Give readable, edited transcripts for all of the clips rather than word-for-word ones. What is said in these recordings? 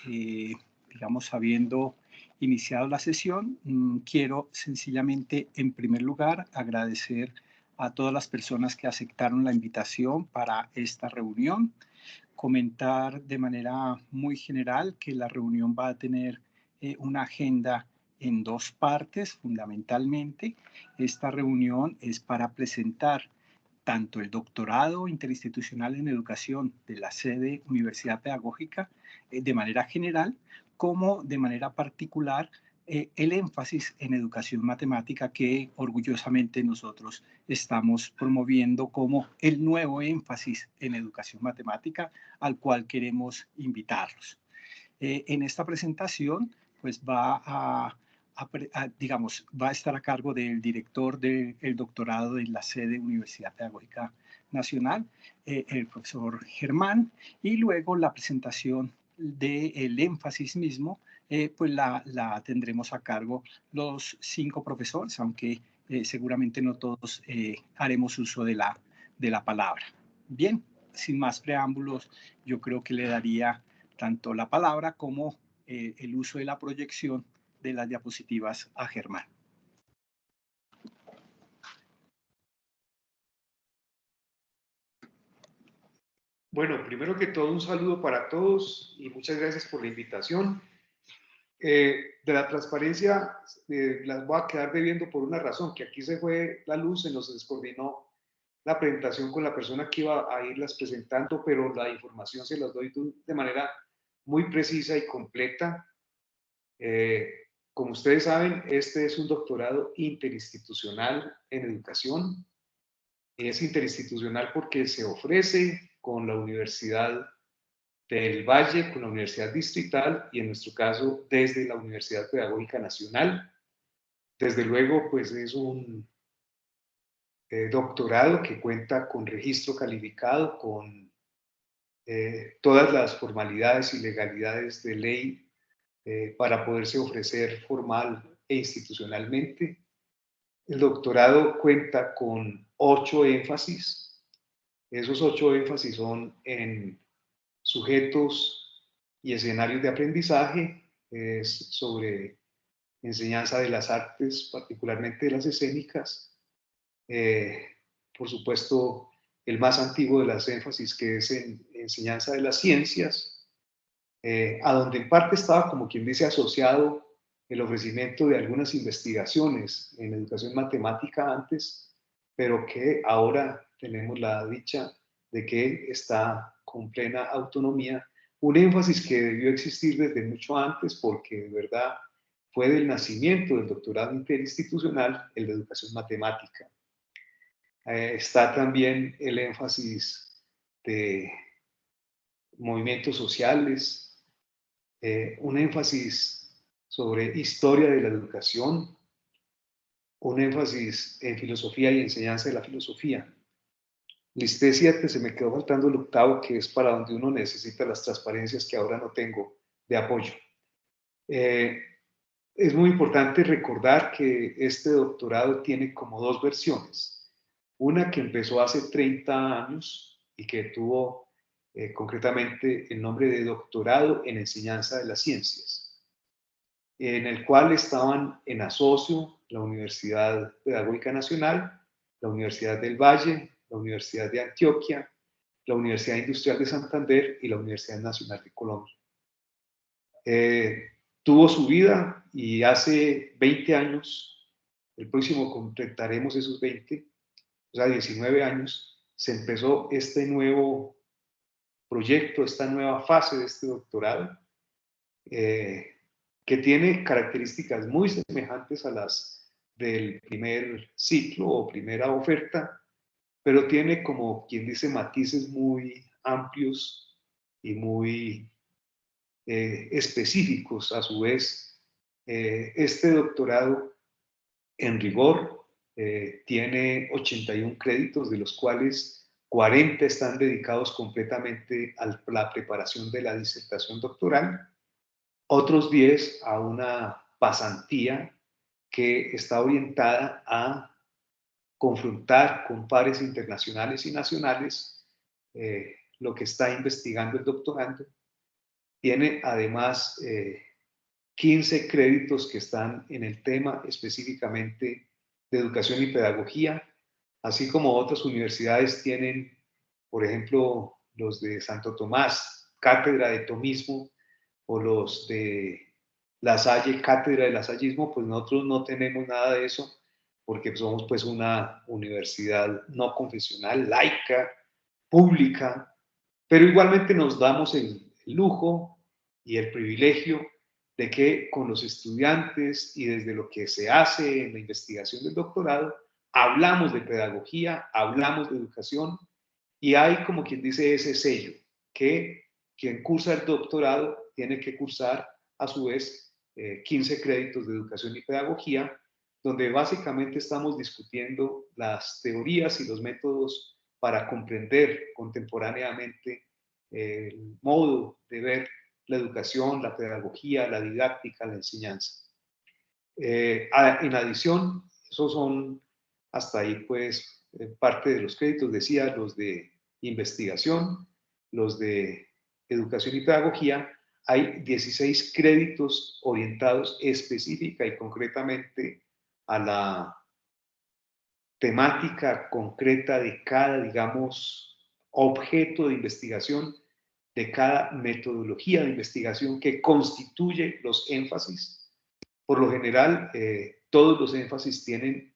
digamos, habiendo iniciado la sesión, quiero sencillamente, en primer lugar, agradecer a todas las personas que aceptaron la invitación para esta reunión, comentar de manera muy general que la reunión va a tener una agenda en dos partes, fundamentalmente. Esta reunión es para presentar tanto el doctorado interinstitucional en educación de la sede Universidad Pedagógica de manera general, como de manera particular el énfasis en educación matemática que orgullosamente nosotros estamos promoviendo como el nuevo énfasis en educación matemática al cual queremos invitarlos. En esta presentación, pues digamos, va a estar a cargo del director del doctorado de la sede Universidad Pedagógica Nacional, el profesor Germán, y luego la presentación del énfasis mismo, pues la tendremos a cargo los 5 profesores, aunque seguramente no todos haremos uso de la palabra. Bien, sin más preámbulos, yo creo que le daría tanto la palabra como el uso de la proyección de las diapositivas a Germán. Bueno, primero que todo, un saludo para todos y muchas gracias por la invitación. De la transparencia, las voy a quedar debiendo por una razón, que aquí se fue la luz, se nos descoordinó la presentación con la persona que iba a irlas presentando, pero la información se las doy de manera muy precisa y completa. Como ustedes saben, este es un doctorado interinstitucional en educación. Es interinstitucional porque se ofrece con la Universidad del Valle, con la Universidad Distrital y en nuestro caso desde la Universidad Pedagógica Nacional. Desde luego, pues es un doctorado que cuenta con registro calificado, con todas las formalidades y legalidades de ley para poderse ofrecer formal e institucionalmente. El doctorado cuenta con 8 énfasis. Esos 8 énfasis son en sujetos y escenarios de aprendizaje, es sobre enseñanza de las artes, particularmente de las escénicas. Por supuesto, el más antiguo de las énfasis, que es en enseñanza de las ciencias, a donde en parte estaba, como quien dice, asociado el ofrecimiento de algunas investigaciones en educación matemática antes, pero que ahora tenemos la dicha de que está con plena autonomía, un énfasis que debió existir desde mucho antes porque de verdad fue del nacimiento del doctorado interinstitucional, el de educación matemática. Está también el énfasis de movimientos sociales, un énfasis sobre historia de la educación, un énfasis en filosofía y enseñanza de la filosofía. Listé 7, se me quedó faltando el octavo, que es para donde uno necesita las transparencias que ahora no tengo de apoyo. Es muy importante recordar que este doctorado tiene como 2 versiones. Una que empezó hace 30 años y que tuvo concretamente el nombre de Doctorado en Enseñanza de las Ciencias, en el cual estaban en asocio la Universidad Pedagógica Nacional, la Universidad del Valle, la Universidad de Antioquia, la Universidad Industrial de Santander y la Universidad Nacional de Colombia. Tuvo su vida y hace 20 años, el próximo completaremos esos 20, o sea, 19 años, se empezó este nuevo proyecto, esta nueva fase de este doctorado, que tiene características muy semejantes a las del primer ciclo o primera oferta, pero tiene, como quien dice, matices muy amplios y muy específicos a su vez. Este doctorado, en rigor, tiene 81 créditos, de los cuales 40 están dedicados completamente a la preparación de la disertación doctoral, otros 10 a una pasantía que está orientada a confrontar con pares internacionales y nacionales lo que está investigando el doctorando. Tiene además 15 créditos que están en el tema específicamente de educación y pedagogía, así como otras universidades tienen, por ejemplo, los de Santo Tomás, cátedra de tomismo, o los de La Salle, cátedra de lasallismo. Pues nosotros no tenemos nada de eso, porque somos pues una universidad no confesional, laica, pública, pero igualmente nos damos el lujo y el privilegio de que con los estudiantes y desde lo que se hace en la investigación del doctorado, hablamos de pedagogía, hablamos de educación, y hay, como quien dice, ese sello, que quien cursa el doctorado tiene que cursar a su vez 15 créditos de educación y pedagogía, donde básicamente estamos discutiendo las teorías y los métodos para comprender contemporáneamente el modo de ver la educación, la pedagogía, la didáctica, la enseñanza. En adición, esos son hasta ahí pues parte de los créditos, decía, los de investigación, los de educación y pedagogía. Hay 16 créditos orientados específica y concretamente a la temática concreta de cada, digamos, objeto de investigación, de cada metodología de investigación que constituye los énfasis. Por lo general, todos los énfasis tienen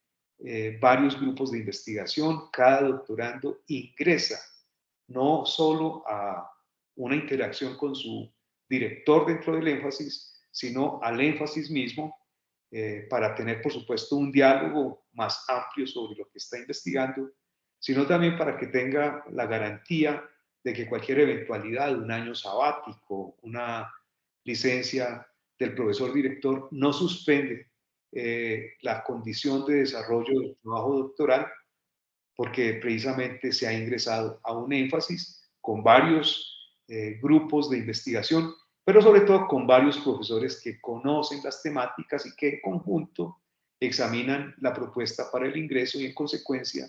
varios grupos de investigación. Cada doctorando ingresa no solo a una interacción con su director dentro del énfasis, sino al énfasis mismo, para tener, por supuesto, un diálogo más amplio sobre lo que está investigando, sino también para que tenga la garantía de que cualquier eventualidad, un año sabático, una licencia del profesor director, no suspende la condición de desarrollo del trabajo doctoral, porque precisamente se ha ingresado a un énfasis con varios grupos de investigación, pero sobre todo con varios profesores que conocen las temáticas y que en conjunto examinan la propuesta para el ingreso y en consecuencia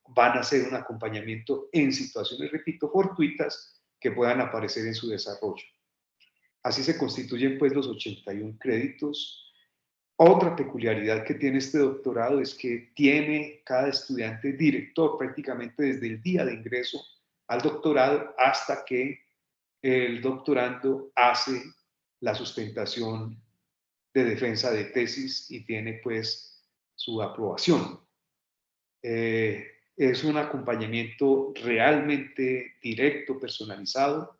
van a hacer un acompañamiento en situaciones, repito, fortuitas que puedan aparecer en su desarrollo. Así se constituyen pues los 81 créditos. Otra peculiaridad que tiene este doctorado es que tiene cada estudiante director prácticamente desde el día de ingreso al doctorado hasta que el doctorando hace la sustentación de defensa de tesis y tiene pues su aprobación. Es un acompañamiento realmente directo, personalizado.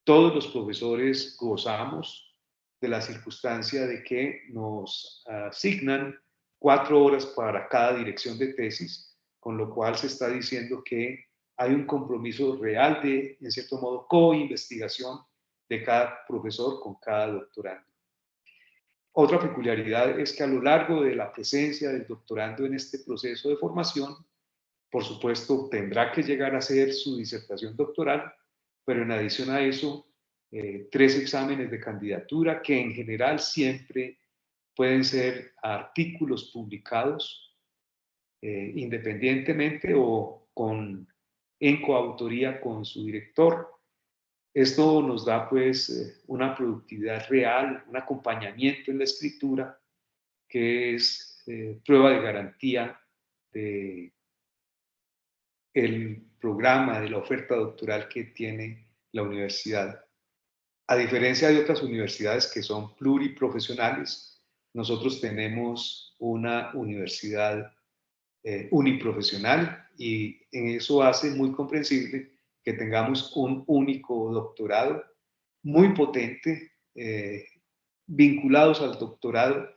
Todos los profesores gozamos de la circunstancia de que nos asignan 4 horas para cada dirección de tesis, con lo cual se está diciendo que hay un compromiso real de, en cierto modo, co-investigación de cada profesor con cada doctorando. Otra peculiaridad es que a lo largo de la presencia del doctorando en este proceso de formación, por supuesto, tendrá que llegar a hacer su disertación doctoral, pero en adición a eso, 3 exámenes de candidatura que en general siempre pueden ser artículos publicados independientemente o en coautoría con su director. Esto nos da pues una productividad real, un acompañamiento en la escritura que es prueba de garantía de el programa, de la oferta doctoral que tiene la universidad. A diferencia de otras universidades que son pluriprofesionales, nosotros tenemos una universidad uniprofesional y en eso hace muy comprensible que tengamos un único doctorado muy potente, vinculados al doctorado.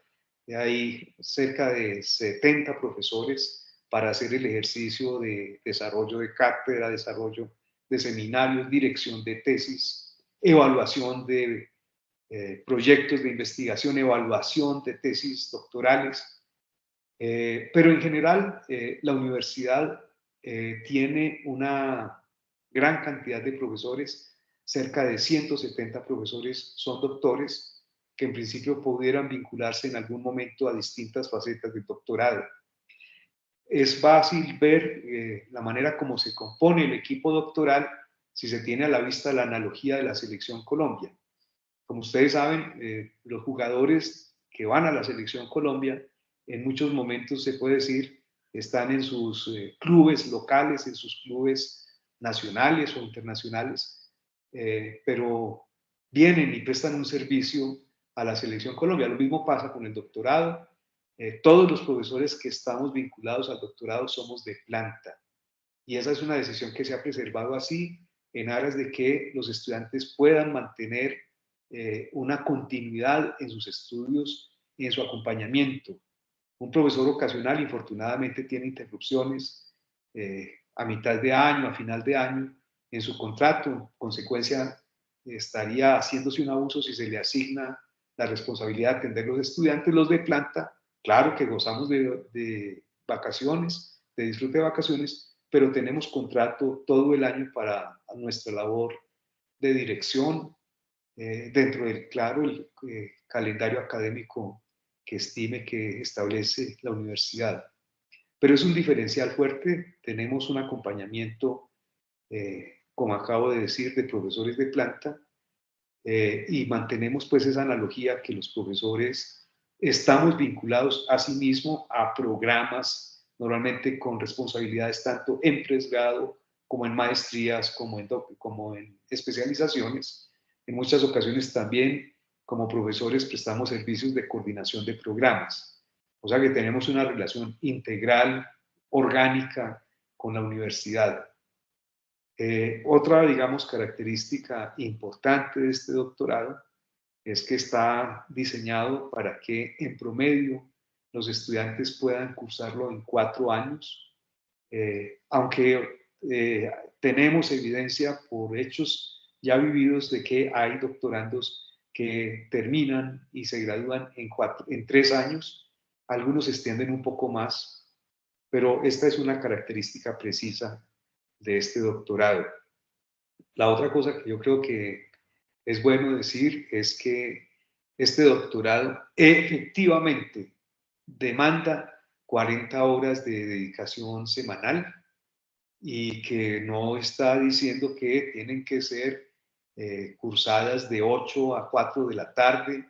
Hay cerca de 70 profesores para hacer el ejercicio de desarrollo de cátedra, desarrollo de seminarios, dirección de tesis, evaluación de proyectos de investigación, evaluación de tesis doctorales. Pero en general, la universidad tiene una gran cantidad de profesores, cerca de 170 profesores son doctores, que en principio pudieran vincularse en algún momento a distintas facetas del doctorado. Es fácil ver la manera como se compone el equipo doctoral si se tiene a la vista la analogía de la Selección Colombia. Como ustedes saben, los jugadores que van a la Selección Colombia, en muchos momentos se puede decir, están en sus clubes locales, en sus clubes nacionales o internacionales, pero vienen y prestan un servicio a la Selección Colombia. Lo mismo pasa con el doctorado. Todos los profesores que estamos vinculados al doctorado somos de planta. Y esa es una decisión que se ha preservado así, en aras de que los estudiantes puedan mantener una continuidad en sus estudios y en su acompañamiento. Un profesor ocasional, infortunadamente, tiene interrupciones a mitad de año, a final de año, en su contrato. En consecuencia, estaría haciéndose un abuso si se le asigna la responsabilidad de atender a los estudiantes. Los de planta, claro que gozamos de vacaciones, de disfrute de vacaciones, pero tenemos contrato todo el año para nuestra labor de dirección, dentro del, claro, el calendario académico que estime que establece la universidad. Pero es un diferencial fuerte, tenemos un acompañamiento, como acabo de decir, de profesores de planta, y mantenemos pues esa analogía que los profesores estamos vinculados a sí mismo a programas, normalmente con responsabilidades tanto en pregrado como en maestrías, como en especializaciones. En muchas ocasiones también como profesores prestamos servicios de coordinación de programas. O sea que tenemos una relación integral, orgánica con la universidad. Otra, digamos, característica importante de este doctorado es que está diseñado para que en promedio los estudiantes puedan cursarlo en 4 años, aunque tenemos evidencia por hechos ya vividos de que hay doctorandos que terminan y se gradúan en 3 años, algunos extienden un poco más, pero esta es una característica precisa de este doctorado. La otra cosa que yo creo que es bueno decir es que este doctorado efectivamente demanda 40 horas de dedicación semanal y que no está diciendo que tienen que ser cursadas de 8 a 4 de la tarde,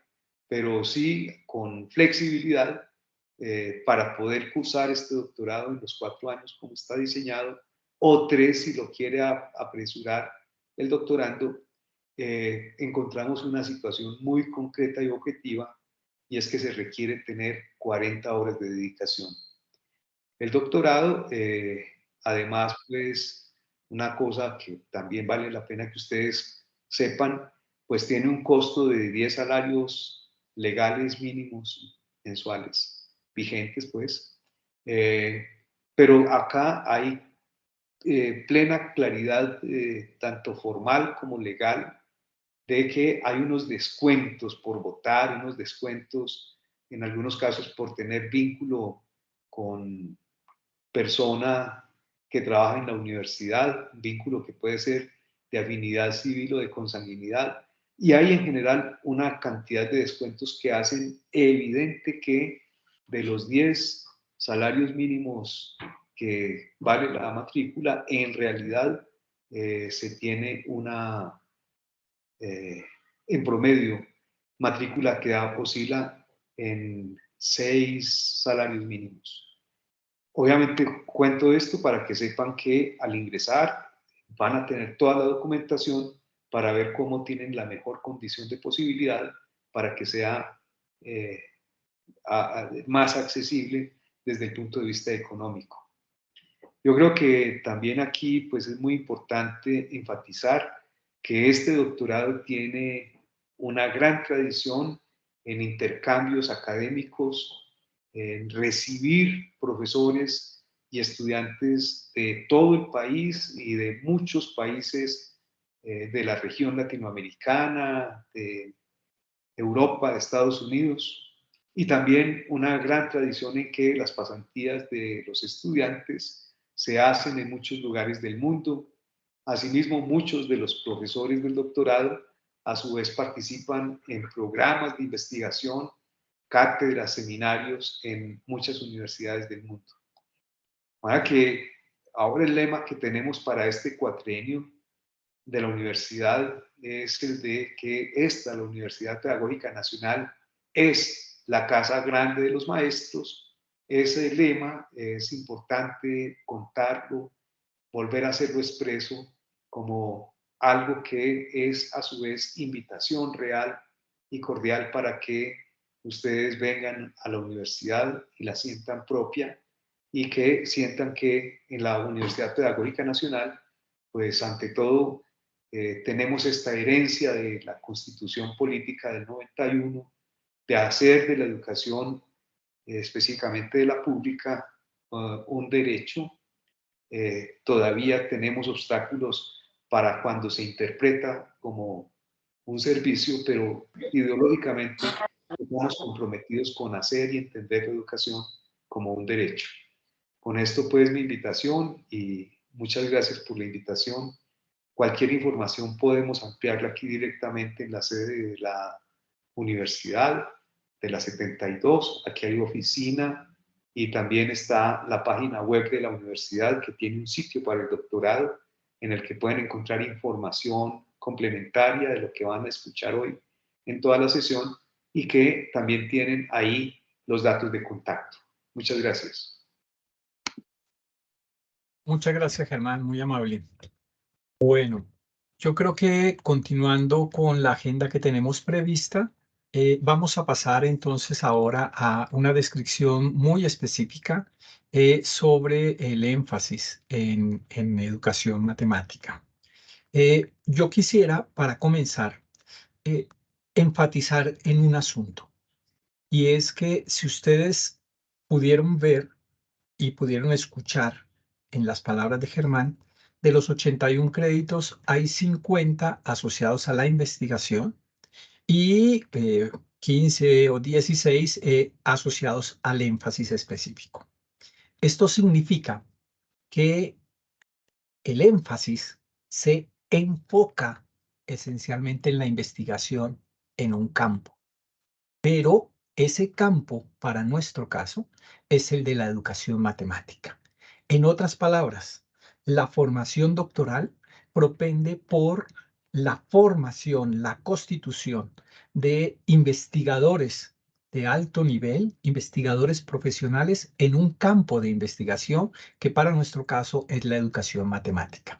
pero sí con flexibilidad para poder cursar este doctorado en los 4 años como está diseñado, o 3 si lo quiere apresurar el doctorando. Encontramos una situación muy concreta y objetiva, y es que se requiere tener 40 horas de dedicación. El doctorado, además, pues, una cosa que también vale la pena que ustedes sepan, pues tiene un costo de 10 salarios legales mínimos mensuales, vigentes, pues. Pero acá hay plena claridad, tanto formal como legal, de que hay unos descuentos por votar, unos descuentos en algunos casos por tener vínculo con persona que trabaja en la universidad, un vínculo que puede ser de afinidad civil o de consanguinidad, y hay en general una cantidad de descuentos que hacen evidente que de los 10 salarios mínimos que vale la matrícula, en realidad se tiene una, en promedio, matrícula que oscila en 6 salarios mínimos. Obviamente cuento esto para que sepan que al ingresar van a tener toda la documentación para ver cómo tienen la mejor condición de posibilidad para que sea más accesible desde el punto de vista económico. Yo creo que también aquí pues es muy importante enfatizar que este doctorado tiene una gran tradición en intercambios académicos, en recibir profesores y estudiantes de todo el país y de muchos países de la región latinoamericana, de Europa, de Estados Unidos, y también una gran tradición en que las pasantías de los estudiantes se hacen en muchos lugares del mundo. Asimismo, muchos de los profesores del doctorado a su vez participan en programas de investigación, cátedras, seminarios en muchas universidades del mundo. Ahora el lema que tenemos para este cuatrienio de la universidad es el de que la Universidad Pedagógica Nacional, es la casa grande de los maestros. Ese lema es importante contarlo, volver a hacerlo expreso como algo que es a su vez invitación real y cordial para que ustedes vengan a la universidad y la sientan propia y que sientan que en la Universidad Pedagógica Nacional, pues ante todo, tenemos esta herencia de la Constitución Política del 91, de hacer de la educación, específicamente de la pública, un derecho. Todavía tenemos obstáculos para cuando se interpreta como un servicio, pero ideológicamente estamos comprometidos con hacer y entender la educación como un derecho. Con esto pues mi invitación y muchas gracias por la invitación. Cualquier información podemos ampliarla aquí directamente en la sede de la universidad, de la 72. Aquí hay oficina y también está la página web de la universidad, que tiene un sitio para el doctorado en el que pueden encontrar información complementaria de lo que van a escuchar hoy en toda la sesión y que también tienen ahí los datos de contacto. Muchas gracias. Muchas gracias, Germán, muy amable. Bueno, yo creo que continuando con la agenda que tenemos prevista, vamos a pasar entonces ahora a una descripción muy específica sobre el énfasis en educación matemática. Yo quisiera, para comenzar, eh, enfatizar en un asunto, y es que si ustedes pudieron ver y pudieron escuchar en las palabras de Germán, de los 81 créditos hay 50 asociados a la investigación y 15 o 16 asociados al énfasis específico. Esto significa que el énfasis se enfoca esencialmente en la investigación en un campo, pero ese campo, para nuestro caso, es el de la educación matemática. En otras palabras, la formación doctoral propende por la formación, la constitución de investigadores de alto nivel, investigadores profesionales en un campo de investigación que para nuestro caso es la educación matemática.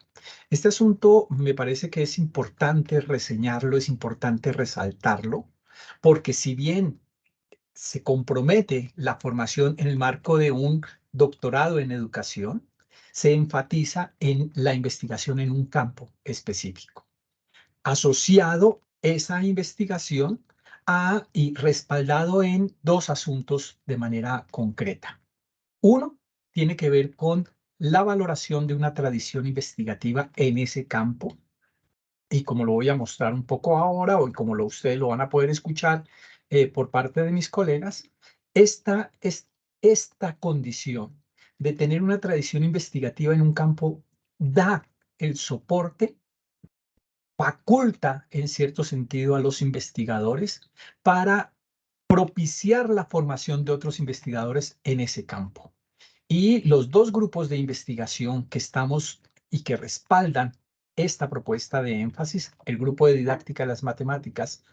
Este asunto me parece que es importante reseñarlo, es importante resaltarlo, porque si bien se compromete la formación en el marco de un doctorado en educación, se enfatiza en la investigación en un campo específico, asociado esa investigación y respaldado en dos asuntos de manera concreta. Uno tiene que ver con la valoración de una tradición investigativa en ese campo, y como lo voy a mostrar un poco ahora, o como ustedes lo van a poder escuchar por parte de mis colegas, esta condición de tener una tradición investigativa en un campo da el soporte, faculta en cierto sentido a los investigadores para propiciar la formación de otros investigadores en ese campo. Y los dos grupos de investigación que estamos y que respaldan esta propuesta de énfasis, el grupo de didáctica de las matemáticas,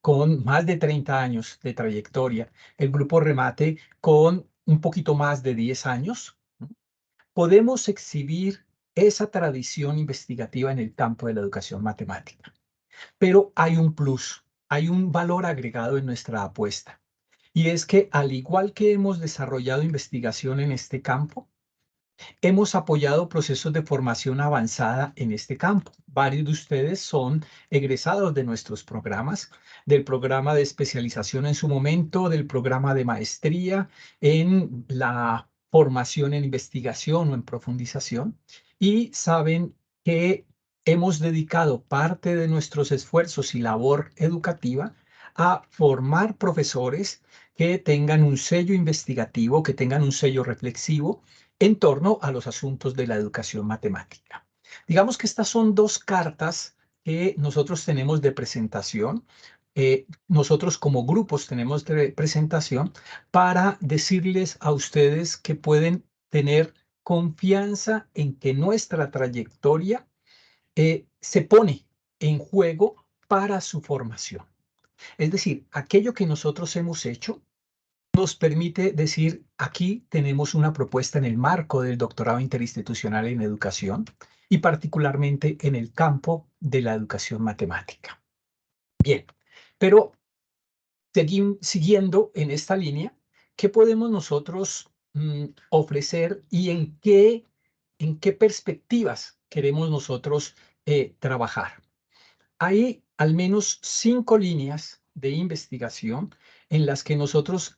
con más de 30 años de trayectoria, el grupo remate con un poquito más de 10 años, podemos exhibir esa tradición investigativa en el campo de la educación matemática. Pero hay un plus, hay un valor agregado en nuestra apuesta. Y es que al igual que hemos desarrollado investigación en este campo, hemos apoyado procesos de formación avanzada en este campo. Varios de ustedes son egresados de nuestros programas, del programa de especialización en su momento, del programa de maestría en la formación en investigación o en profundización, y saben que hemos dedicado parte de nuestros esfuerzos y labor educativa a formar profesores que tengan un sello investigativo, que tengan un sello reflexivo en torno a los asuntos de la educación matemática. Digamos que estas son dos cartas que nosotros tenemos de presentación. Nosotros como grupos tenemos de presentación para decirles a ustedes que pueden tener confianza en que nuestra trayectoria se pone en juego para su formación. Es decir, aquello que nosotros hemos hecho nos permite decir, aquí tenemos una propuesta en el marco del doctorado interinstitucional en educación y particularmente en el campo de la educación matemática. Bien, pero siguiendo en esta línea, ¿qué podemos nosotros ofrecer y en qué perspectivas queremos nosotros trabajar? Hay al menos 5 líneas de investigación en las que nosotros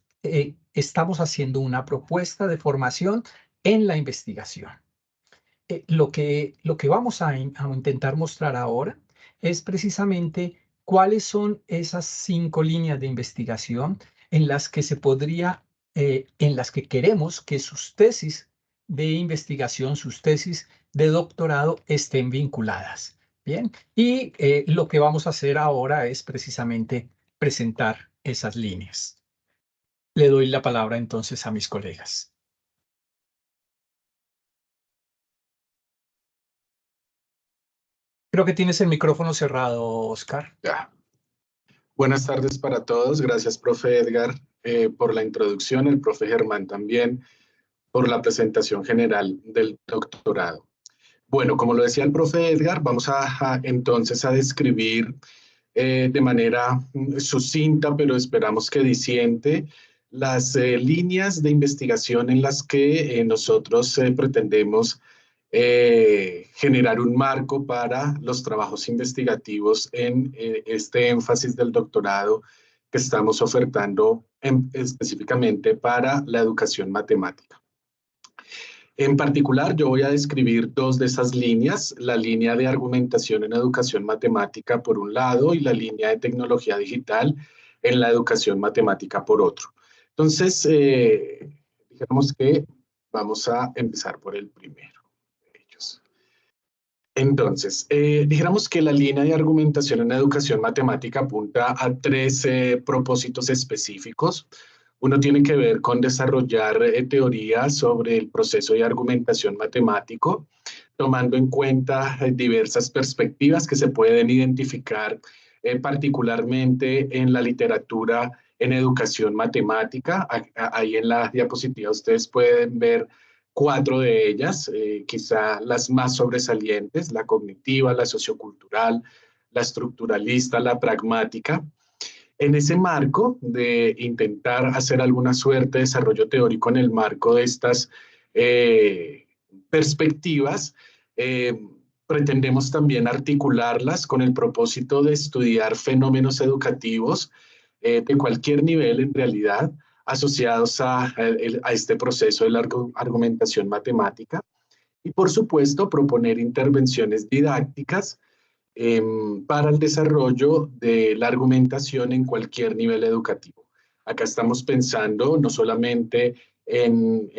estamos haciendo una propuesta de formación en la investigación. Lo que vamos a intentar mostrar ahora es precisamente cuáles son esas 5 líneas de investigación en las que en las que queremos que sus tesis de investigación, sus tesis de doctorado estén vinculadas. Bien, y lo que vamos a hacer ahora es precisamente presentar esas líneas. Le doy la palabra entonces a mis colegas. Creo que tienes el micrófono cerrado, Oscar. Ya. Buenas tardes para todos. Gracias, profe Edgar, por la introducción, el profe Germán también, por la presentación general del doctorado. Bueno, como lo decía el profe Edgar, vamos entonces a describir de manera sucinta, pero esperamos que diciente, las líneas de investigación en las que nosotros pretendemos generar un marco para los trabajos investigativos en este énfasis del doctorado que estamos ofertando específicamente para la educación matemática. En particular, yo voy a describir 2 de esas líneas, la línea de argumentación en educación matemática por un lado y la línea de tecnología digital en la educación matemática por otro. Entonces, digamos que vamos a empezar por el primero de ellos. Entonces, dijéramos que la línea de argumentación en educación matemática apunta a 3 propósitos específicos. Uno tiene que ver con desarrollar teorías sobre el proceso de argumentación matemático, tomando en cuenta diversas perspectivas que se pueden identificar particularmente en la literatura en educación matemática. Ahí en la diapositiva ustedes pueden ver 4 de ellas, quizá las más sobresalientes: la cognitiva, la sociocultural, la estructuralista, la pragmática. En ese marco de intentar hacer alguna suerte de desarrollo teórico en el marco de estas perspectivas, pretendemos también articularlas con el propósito de estudiar fenómenos educativos de cualquier nivel, en realidad, asociados a este proceso de la argumentación matemática y, por supuesto, proponer intervenciones didácticas para el desarrollo de la argumentación en cualquier nivel educativo. Acá estamos pensando no solamente en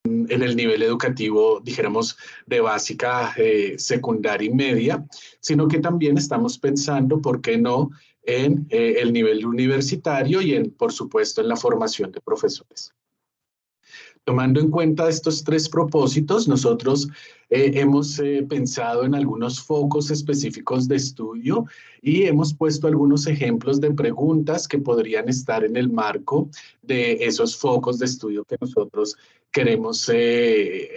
el nivel educativo, dijéramos, de básica, secundaria y media, sino que también estamos pensando, ¿por qué no?, en el nivel universitario y, por supuesto, en la formación de profesores. Tomando en cuenta estos 3 propósitos, nosotros hemos pensado en algunos focos específicos de estudio y hemos puesto algunos ejemplos de preguntas que podrían estar en el marco de esos focos de estudio que nosotros queremos,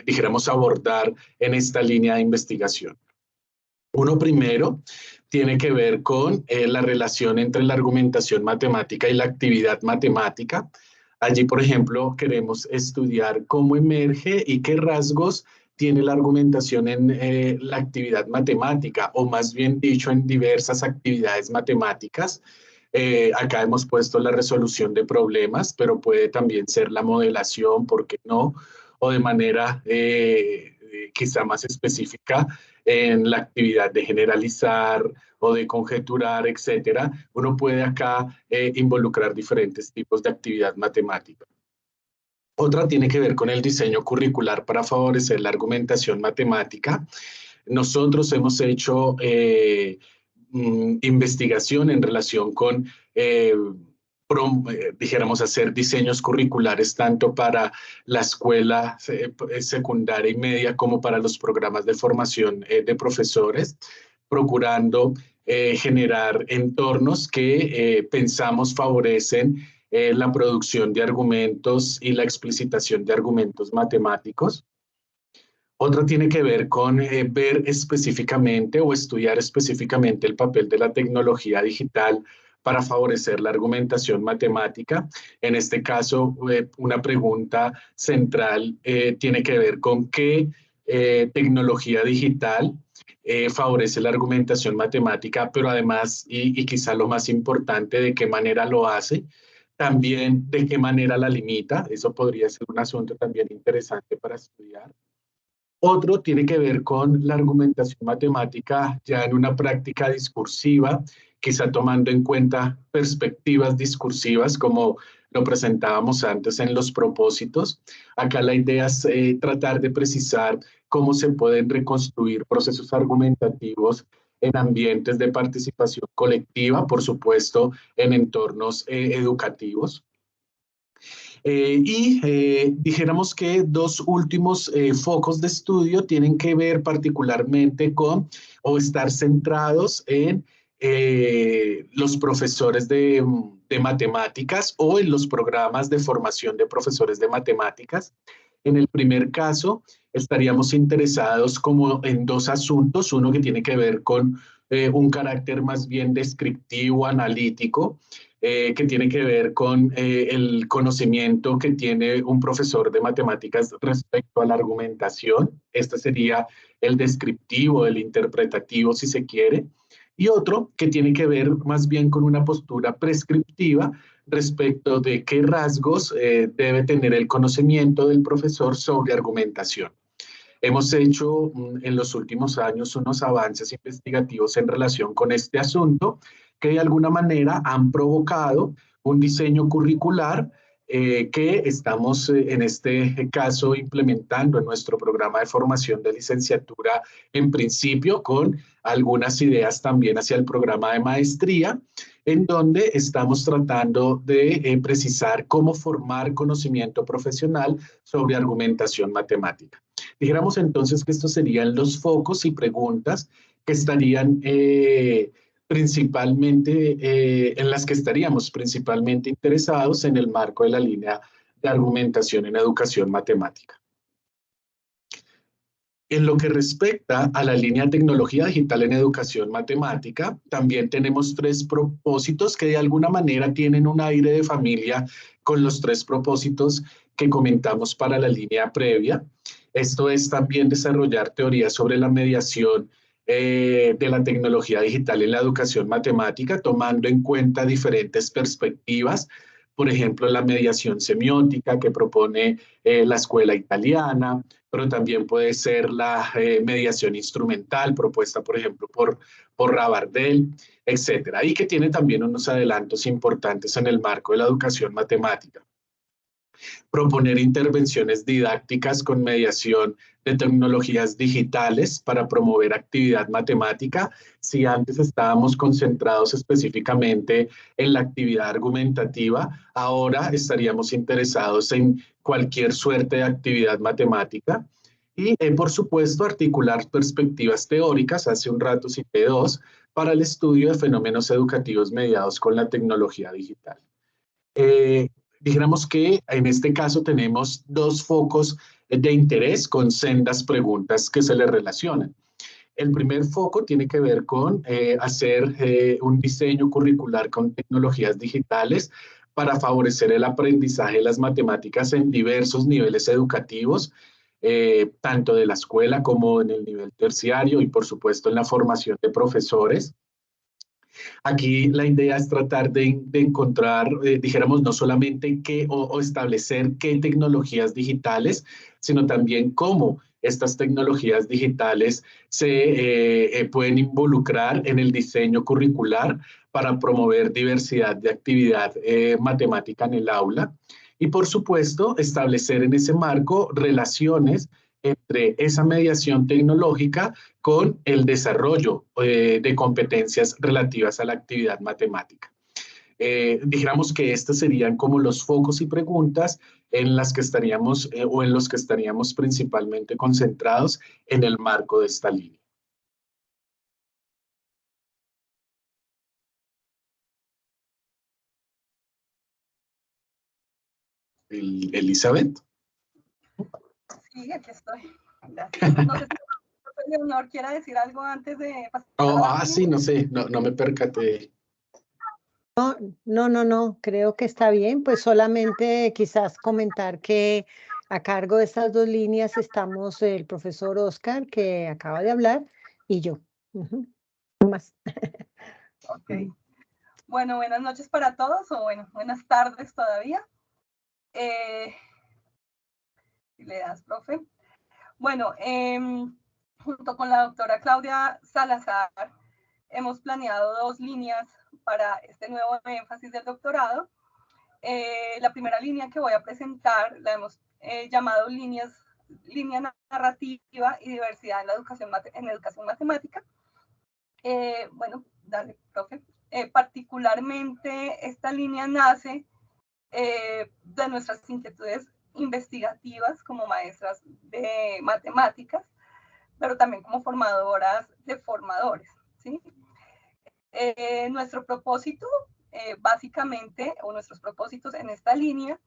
dijéramos, abordar en esta línea de investigación. Uno primero tiene que ver con la relación entre la argumentación matemática y la actividad matemática. Allí, por ejemplo, queremos estudiar cómo emerge y qué rasgos tiene la argumentación en la actividad matemática, o más bien dicho, en diversas actividades matemáticas. Acá hemos puesto la resolución de problemas, pero puede también ser la modelación, ¿por qué no? O de manera quizá más específica en la actividad de generalizar o de conjeturar, etcétera. Uno puede acá involucrar diferentes tipos de actividad matemática. Otra tiene que ver con el diseño curricular para favorecer la argumentación matemática. Nosotros hemos hecho investigación en relación con dijéramos, hacer diseños curriculares tanto para la escuela secundaria y media como para los programas de formación de profesores, procurando generar entornos que pensamos favorecen la producción de argumentos y la explicitación de argumentos matemáticos. Otra tiene que ver con ver específicamente o estudiar específicamente el papel de la tecnología digital para favorecer la argumentación matemática. En este caso, una pregunta central tiene que ver con qué tecnología digital favorece la argumentación matemática, pero además, y quizá lo más importante, de qué manera lo hace. También, de qué manera la limita. Eso podría ser un asunto también interesante para estudiar. Otro tiene que ver con la argumentación matemática ya en una práctica discursiva, quizá tomando en cuenta perspectivas discursivas como lo presentábamos antes en los propósitos. Acá la idea es tratar de precisar cómo se pueden reconstruir procesos argumentativos en ambientes de participación colectiva, por supuesto, en entornos educativos. Dijéramos que dos últimos focos de estudio tienen que ver particularmente con o estar centrados en los profesores de matemáticas o en los programas de formación de profesores de matemáticas. En el primer caso, estaríamos interesados como en dos asuntos, uno que tiene que ver con un carácter más bien descriptivo, analítico, que tiene que ver con el conocimiento que tiene un profesor de matemáticas respecto a la argumentación. Este sería el descriptivo, el interpretativo, si se quiere. Y otro que tiene que ver más bien con una postura prescriptiva respecto de qué rasgos debe tener el conocimiento del profesor sobre argumentación. Hemos hecho en los últimos años unos avances investigativos en relación con este asunto que de alguna manera han provocado un diseño curricular que estamos en este caso implementando en nuestro programa de formación de licenciatura, en principio con algunas ideas también hacia el programa de maestría, en donde estamos tratando de precisar cómo formar conocimiento profesional sobre argumentación matemática. Dijéramos entonces que estos serían los focos y preguntas que estarían principalmente, en las que estaríamos principalmente interesados en el marco de la línea de argumentación en educación matemática. En lo que respecta a la línea de tecnología digital en educación matemática, también tenemos tres propósitos que de alguna manera tienen un aire de familia con los tres propósitos que comentamos para la línea previa. Esto es también desarrollar teorías sobre la mediación de la tecnología digital en la educación matemática, tomando en cuenta diferentes perspectivas. Por ejemplo, la mediación semiótica que propone la escuela italiana, pero también puede ser la mediación instrumental propuesta, por ejemplo, por Rabardel, etcétera, y que tiene también unos adelantos importantes en el marco de la educación matemática. Proponer intervenciones didácticas con mediación de tecnologías digitales para promover actividad matemática. Si antes estábamos concentrados específicamente en la actividad argumentativa, ahora estaríamos interesados en cualquier suerte de actividad matemática. Y, por supuesto, articular perspectivas teóricas, hace un rato cité dos, para el estudio de fenómenos educativos mediados con la tecnología digital. Dijéramos que en este caso tenemos dos focos de interés con sendas preguntas que se le relacionan. El primer foco tiene que ver con hacer un diseño curricular con tecnologías digitales para favorecer el aprendizaje de las matemáticas en diversos niveles educativos, tanto de la escuela como en el nivel terciario y por supuesto en la formación de profesores. Aquí la idea es tratar de encontrar, dijéramos, no solamente qué o establecer qué tecnologías digitales, sino también cómo estas tecnologías digitales se pueden involucrar en el diseño curricular para promover diversidad de actividad matemática en el aula. Y por supuesto, establecer en ese marco relaciones entre esa mediación tecnológica con el desarrollo de competencias relativas a la actividad matemática. dijéramos que estos serían como los focos y preguntas en las que estaríamos o en los que estaríamos principalmente concentrados en el marco de esta línea. Elizabeth. Sí, aquí estoy. Gracias. No sé si el profesor Leonor quiera decir algo antes de pasar a la Sí, no sé, no me percaté. No, creo que está bien, pues solamente quizás comentar que a cargo de estas dos líneas estamos el profesor Oscar, que acaba de hablar, y yo. No más. Ok. Bueno, buenas noches para todos, o bueno, buenas tardes todavía. Si le das, profe. Bueno, junto con la doctora Claudia Salazar, hemos planeado dos líneas para este nuevo énfasis del doctorado. La primera línea que voy a presentar la hemos llamado línea narrativa y diversidad en la educación matemática. Bueno, dale, profe. Particularmente esta línea nace de nuestras inquietudes investigativas como maestras de matemáticas, pero también como formadoras de formadores, ¿sí? Nuestro propósito, básicamente, o nuestros propósitos en esta línea,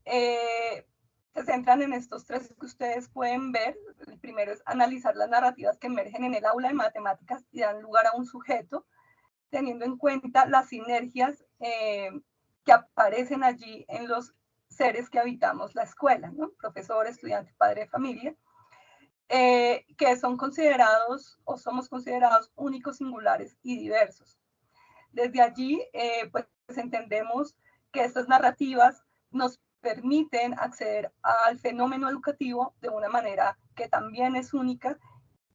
se centran en estos tres que ustedes pueden ver. El primero es analizar las narrativas que emergen en el aula de matemáticas y dan lugar a un sujeto, teniendo en cuenta las sinergias que aparecen allí en los seres que habitamos la escuela, ¿no? Profesor, estudiante, padre de familia, que son considerados o somos considerados únicos, singulares y diversos. Desde allí, pues entendemos que estas narrativas nos permiten acceder al fenómeno educativo de una manera que también es única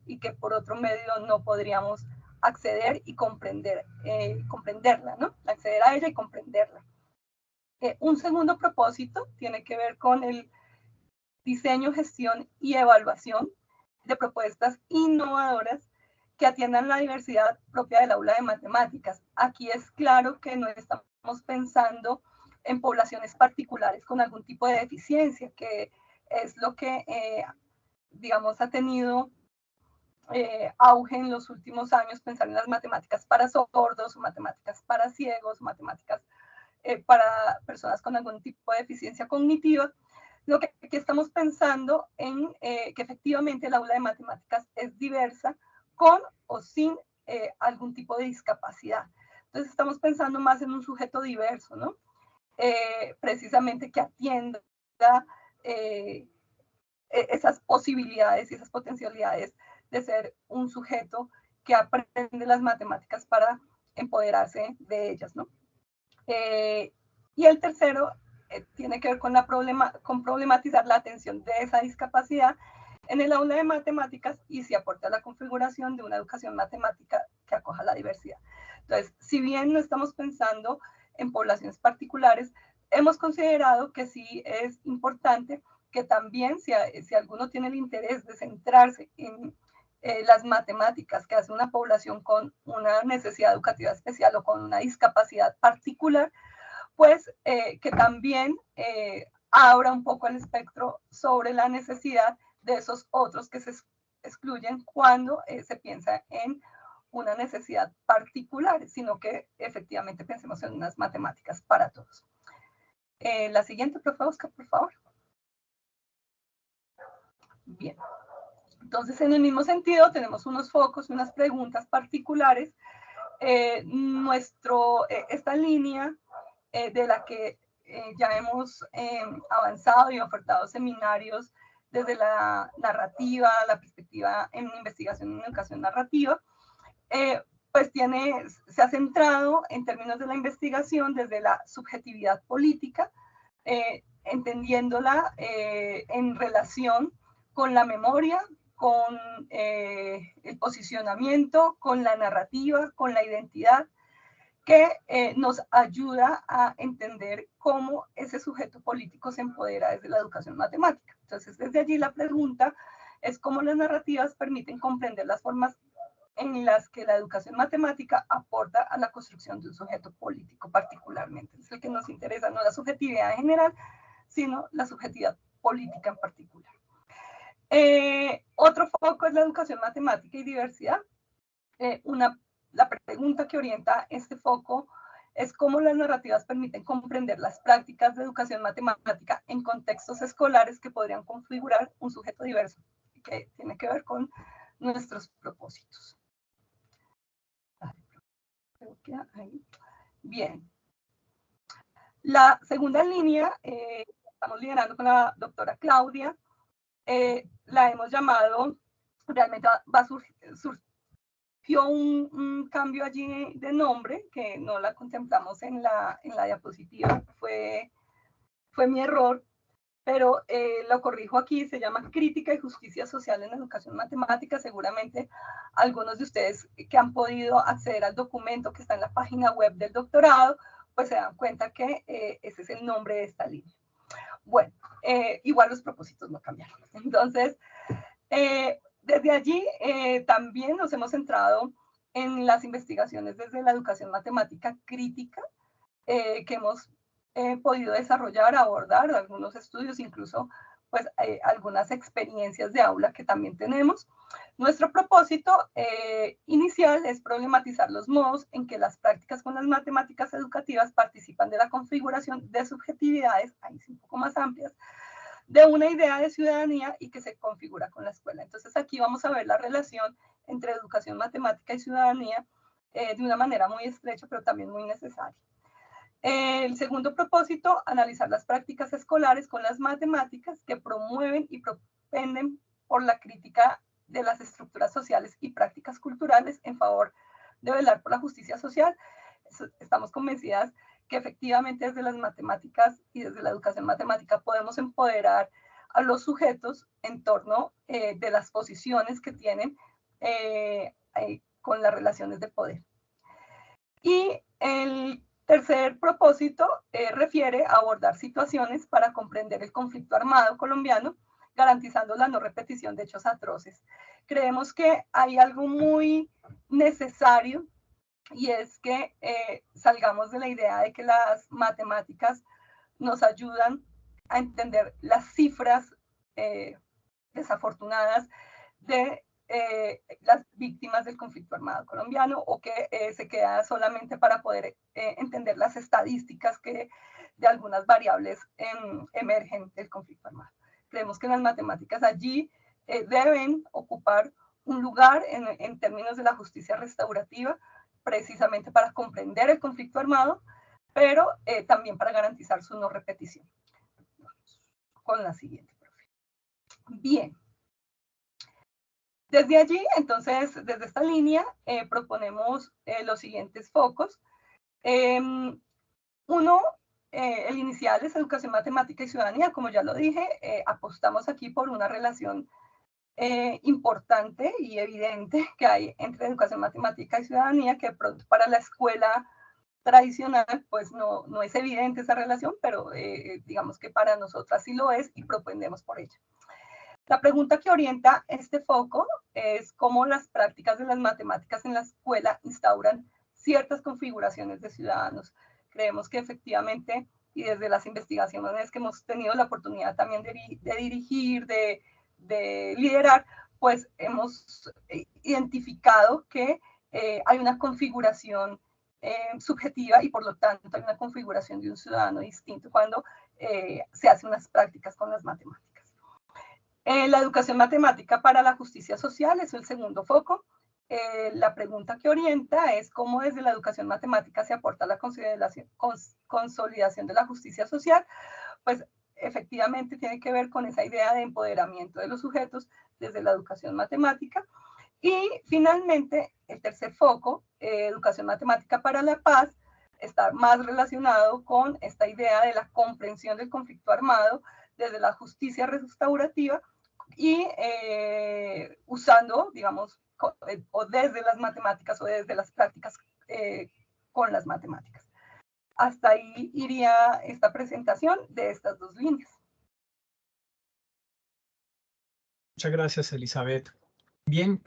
y que por otro medio no podríamos acceder y comprenderla, ¿no? Acceder a ella y comprenderla. Un segundo propósito tiene que ver con el diseño, gestión y evaluación de propuestas innovadoras que atiendan la diversidad propia del aula de matemáticas. Aquí es claro que no estamos pensando en poblaciones particulares con algún tipo de deficiencia, que es lo que, digamos, ha tenido auge en los últimos años, pensar en las matemáticas para sordos, o matemáticas para ciegos, o matemáticas para personas con algún tipo de deficiencia cognitiva. Lo que aquí estamos pensando en que efectivamente el aula de matemáticas es diversa con o sin algún tipo de discapacidad. Entonces estamos pensando más en un sujeto diverso, ¿no? Precisamente que atienda esas posibilidades y esas potencialidades de ser un sujeto que aprende las matemáticas para empoderarse de ellas, ¿no? Y el tercero tiene que ver con problematizar la atención de esa discapacidad en el aula de matemáticas y si aporta a la configuración de una educación matemática que acoja la diversidad. Entonces, si bien no estamos pensando en poblaciones particulares, hemos considerado que sí es importante que también, si alguno tiene el interés de centrarse en las matemáticas que hace una población con una necesidad educativa especial o con una discapacidad particular, pues que también abra un poco el espectro sobre la necesidad de esos otros que se excluyen cuando se piensa en una necesidad particular, sino que efectivamente pensemos en unas matemáticas para todos. La siguiente, profe Oscar, por favor. Bien. Entonces, en el mismo sentido, tenemos unos focos, unas preguntas particulares. Esta línea de la que ya hemos avanzado y ofertado seminarios desde la narrativa, la perspectiva en investigación en educación narrativa, pues se ha centrado en términos de la investigación desde la subjetividad política, entendiéndola en relación con la memoria, con el posicionamiento, con la narrativa, con la identidad, que nos ayuda a entender cómo ese sujeto político se empodera desde la educación matemática. Entonces, desde allí la pregunta es cómo las narrativas permiten comprender las formas en las que la educación matemática aporta a la construcción de un sujeto político particularmente. Es el que nos interesa, no la subjetividad en general, sino la subjetividad política en particular. Otro foco es la educación matemática y diversidad. La pregunta que orienta este foco es cómo las narrativas permiten comprender las prácticas de educación matemática en contextos escolares que podrían configurar un sujeto diverso, que tiene que ver con nuestros propósitos. Bien. La segunda línea, estamos liderando con la doctora Claudia, la hemos llamado, realmente surgió un cambio allí de nombre, que no la contemplamos en la diapositiva, fue mi error, pero lo corrijo aquí, se llama Crítica y Justicia Social en la Educación Matemática. Seguramente algunos de ustedes que han podido acceder al documento que está en la página web del doctorado, pues se dan cuenta que ese es el nombre de esta línea. Bueno, igual los propósitos no cambiaron. Entonces, desde allí también nos hemos centrado en las investigaciones desde la educación matemática crítica, que hemos podido desarrollar, abordar algunos estudios, incluso pues algunas experiencias de aula que también tenemos. Nuestro propósito inicial es problematizar los modos en que las prácticas con las matemáticas educativas participan de la configuración de subjetividades, ahí sí un poco más amplias, de una idea de ciudadanía y que se configura con la escuela. Entonces aquí vamos a ver la relación entre educación matemática y ciudadanía de una manera muy estrecha, pero también muy necesaria. El segundo propósito, analizar las prácticas escolares con las matemáticas que promueven y propenden por la crítica de las estructuras sociales y prácticas culturales en favor de velar por la justicia social. Estamos convencidas que efectivamente desde las matemáticas y desde la educación matemática podemos empoderar a los sujetos en torno de las posiciones que tienen con las relaciones de poder. Y el tercer propósito refiere a abordar situaciones para comprender el conflicto armado colombiano, garantizando la no repetición de hechos atroces. Creemos que hay algo muy necesario y es que salgamos de la idea de que las matemáticas nos ayudan a entender las cifras desafortunadas de las víctimas del conflicto armado colombiano, o que se queda solamente para poder entender las estadísticas que de algunas variables emergen del conflicto armado. Creemos que las matemáticas allí deben ocupar un lugar en términos de la justicia restaurativa, precisamente para comprender el conflicto armado, pero también para garantizar su no repetición. Vamos con la siguiente, profe. Bien. Desde allí, entonces, desde esta línea, proponemos los siguientes focos. Uno, el inicial es educación matemática y ciudadanía. Como ya lo dije, apostamos aquí por una relación importante y evidente que hay entre educación matemática y ciudadanía, que para la escuela tradicional pues no es evidente esa relación, pero digamos que para nosotras sí lo es y propendemos por ella. La pregunta que orienta este foco es cómo las prácticas de las matemáticas en la escuela instauran ciertas configuraciones de ciudadanos. Creemos que efectivamente, y desde las investigaciones que hemos tenido la oportunidad también de dirigir, de liderar, pues hemos identificado que hay una configuración subjetiva y por lo tanto hay una configuración de un ciudadano distinto cuando se hacen unas prácticas con las matemáticas. La educación matemática para la justicia social es el segundo foco. La pregunta que orienta es cómo desde la educación matemática se aporta la consolidación de la justicia social. Pues efectivamente tiene que ver con esa idea de empoderamiento de los sujetos desde la educación matemática. Y finalmente, el tercer foco, educación matemática para la paz, está más relacionado con esta idea de la comprensión del conflicto armado desde la justicia restaurativa y usando, digamos, o desde las matemáticas o desde las prácticas con las matemáticas. Hasta ahí iría esta presentación de estas dos líneas. Muchas gracias, Elizabeth. Bien,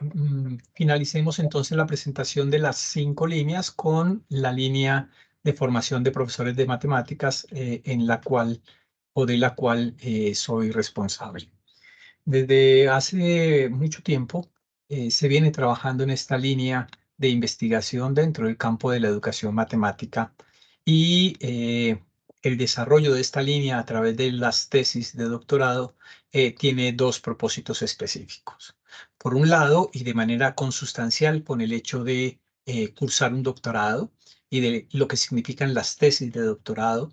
finalicemos entonces la presentación de las 5 líneas con la línea de formación de profesores de matemáticas en la cual o de la cual soy responsable. Desde hace mucho tiempo se viene trabajando en esta línea de investigación dentro del campo de la educación matemática y el desarrollo de esta línea a través de las tesis de doctorado tiene 2 propósitos específicos. Por un lado, y de manera consustancial con el hecho de cursar un doctorado y de lo que significan las tesis de doctorado,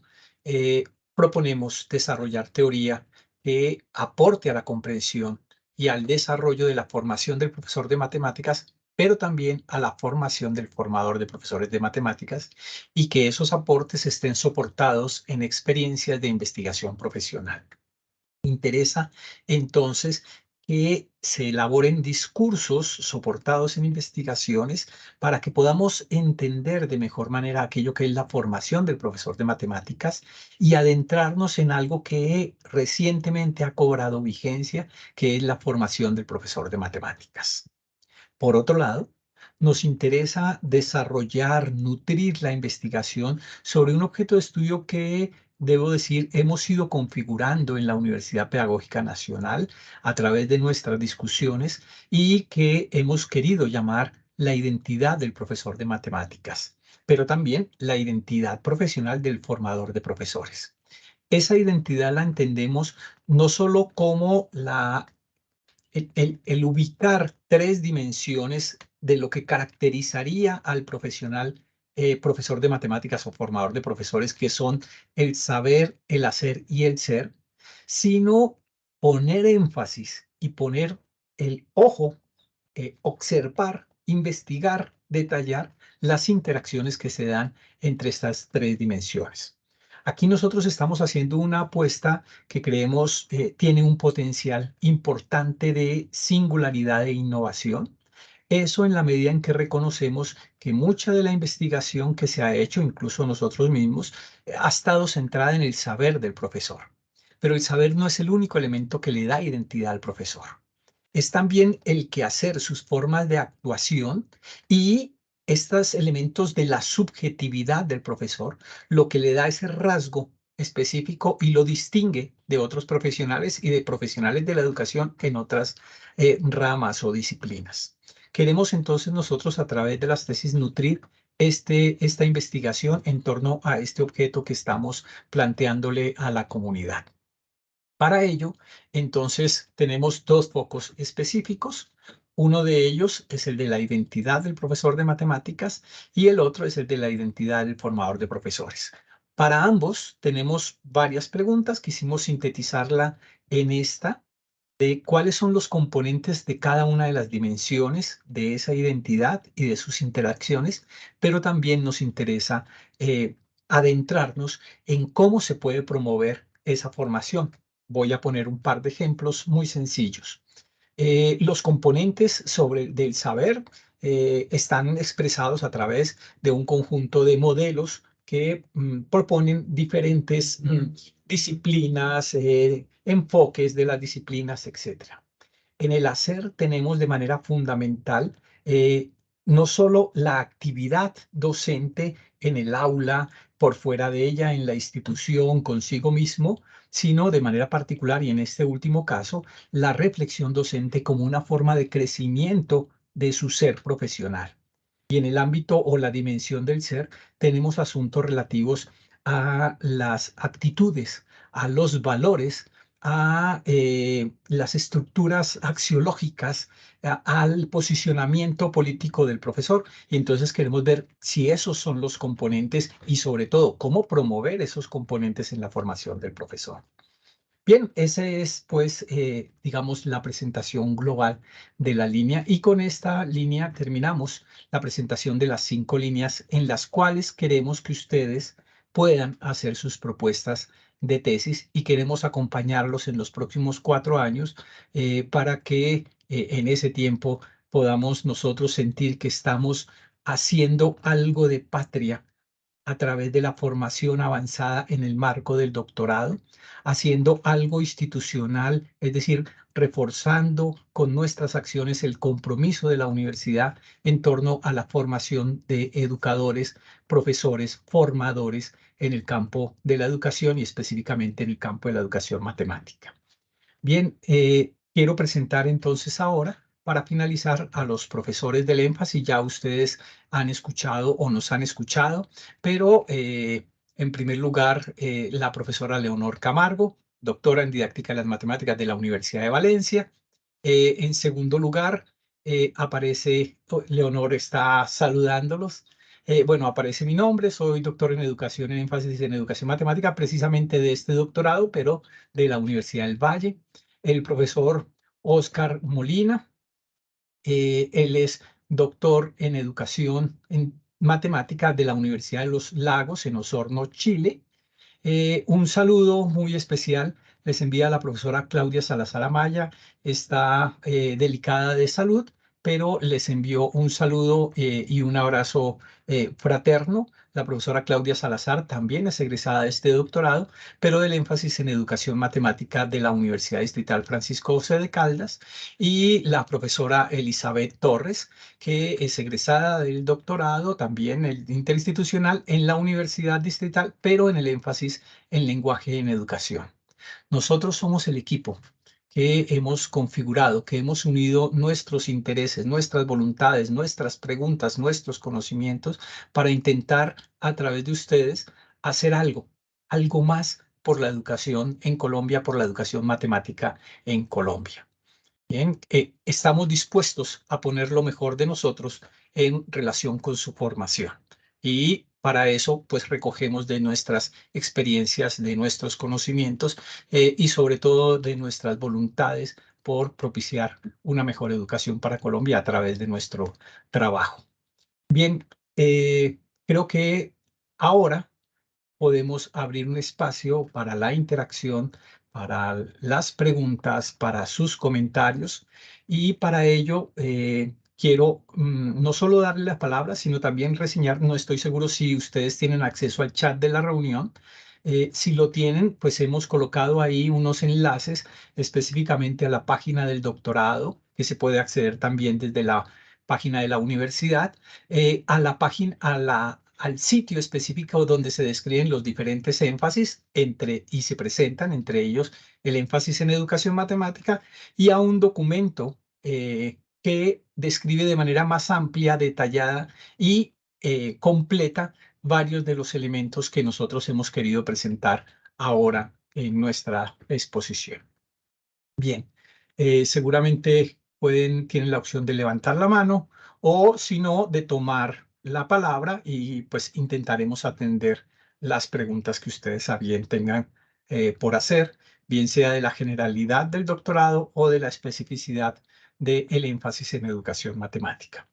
proponemos desarrollar teoría que aporte a la comprensión y al desarrollo de la formación del profesor de matemáticas, pero también a la formación del formador de profesores de matemáticas, y que esos aportes estén soportados en experiencias de investigación profesional. Interesa entonces que se elaboren discursos soportados en investigaciones para que podamos entender de mejor manera aquello que es la formación del profesor de matemáticas y adentrarnos en algo que recientemente ha cobrado vigencia, que es la formación del profesor de matemáticas. Por otro lado, nos interesa desarrollar, nutrir la investigación sobre un objeto de estudio que, debo decir, hemos ido configurando en la Universidad Pedagógica Nacional a través de nuestras discusiones y que hemos querido llamar la identidad del profesor de matemáticas, pero también la identidad profesional del formador de profesores. Esa identidad la entendemos no solo como el ubicar 3 dimensiones de lo que caracterizaría al profesional profesor de matemáticas o formador de profesores, que son el saber, el hacer y el ser, sino poner énfasis y poner el ojo, observar, investigar, detallar las interacciones que se dan entre estas 3 dimensiones. Aquí nosotros estamos haciendo una apuesta que creemos tiene un potencial importante de singularidad e innovación. Eso en la medida en que reconocemos que mucha de la investigación que se ha hecho, incluso nosotros mismos, ha estado centrada en el saber del profesor. Pero el saber no es el único elemento que le da identidad al profesor. Es también el quehacer, sus formas de actuación y estos elementos de la subjetividad del profesor, lo que le da ese rasgo específico y lo distingue de otros profesionales y de profesionales de la educación en otras ramas o disciplinas. Queremos entonces nosotros a través de las tesis nutrir esta investigación en torno a este objeto que estamos planteándole a la comunidad. Para ello, entonces, tenemos 2 focos específicos. Uno de ellos es el de la identidad del profesor de matemáticas y el otro es el de la identidad del formador de profesores. Para ambos tenemos varias preguntas. Quisimos sintetizarla en esta, de cuáles son los componentes de cada una de las dimensiones de esa identidad y de sus interacciones, pero también nos interesa adentrarnos en cómo se puede promover esa formación. Voy a poner un par de ejemplos muy sencillos. Los componentes del saber están expresados a través de un conjunto de modelos que proponen diferentes disciplinas, enfoques de las disciplinas, etc. En el hacer tenemos de manera fundamental no solo la actividad docente en el aula, por fuera de ella, en la institución, consigo mismo, sino de manera particular, y en este último caso, la reflexión docente como una forma de crecimiento de su ser profesional. Y en el ámbito o la dimensión del ser, tenemos asuntos relativos a las actitudes, a los valores, a las estructuras axiológicas, al posicionamiento político del profesor. Y entonces queremos ver si esos son los componentes y sobre todo cómo promover esos componentes en la formación del profesor. Bien, esa es pues, digamos, la presentación global de la línea y con esta línea terminamos la presentación de las 5 líneas en las cuales queremos que ustedes puedan hacer sus propuestas de tesis y queremos acompañarlos en los próximos 4 años para que en ese tiempo podamos nosotros sentir que estamos haciendo algo de patria a través de la formación avanzada en el marco del doctorado, haciendo algo institucional, es decir, reforzando con nuestras acciones el compromiso de la universidad en torno a la formación de educadores, profesores, formadores en el campo de la educación y específicamente en el campo de la educación matemática. Bien, quiero presentar entonces ahora, para finalizar, a los profesores del énfasis. Ya ustedes han escuchado o nos han escuchado, pero en primer lugar, la profesora Leonor Camargo, doctora en didáctica de las matemáticas de la Universidad de Valencia. En segundo lugar, Leonor está saludándolos. Bueno, aparece mi nombre, soy doctor en educación, en énfasis en educación matemática, precisamente de este doctorado, pero de la Universidad del Valle. El profesor Oscar Molina, él es doctor en educación en matemática de la Universidad de los Lagos en Osorno, Chile. Un saludo muy especial les envía la profesora Claudia Salazar Amaya. Está delicada de salud, pero les envió un saludo y un abrazo fraterno. La profesora Claudia Salazar también es egresada de este doctorado, pero del énfasis en educación matemática de la Universidad Distrital Francisco José de Caldas. Y la profesora Elizabeth Torres, que es egresada del doctorado, también el interinstitucional, en la Universidad Distrital, pero en el énfasis en lenguaje en educación. Nosotros somos el equipo que hemos configurado, que hemos unido nuestros intereses, nuestras voluntades, nuestras preguntas, nuestros conocimientos para intentar a través de ustedes hacer algo más por la educación en Colombia, por la educación matemática en Colombia. Bien, estamos dispuestos a poner lo mejor de nosotros en relación con su formación. Y para eso, pues recogemos de nuestras experiencias, de nuestros conocimientos y sobre todo de nuestras voluntades por propiciar una mejor educación para Colombia a través de nuestro trabajo. Bien, creo que ahora podemos abrir un espacio para la interacción, para las preguntas, para sus comentarios. Y para ello quiero no solo darle la palabra, sino también reseñar. No estoy seguro si ustedes tienen acceso al chat de la reunión. Si lo tienen, pues hemos colocado ahí unos enlaces específicamente a la página del doctorado, que se puede acceder también desde la página de la universidad, al sitio específico donde se describen los diferentes énfasis y se presentan entre ellos el énfasis en educación matemática, y a un documento que describe de manera más amplia, detallada y completa varios de los elementos que nosotros hemos querido presentar ahora en nuestra exposición. Bien, seguramente tienen la opción de levantar la mano o si no, de tomar la palabra y pues intentaremos atender las preguntas que ustedes a bien tengan por hacer, bien sea de la generalidad del doctorado o de la especificidad del énfasis en educación matemática.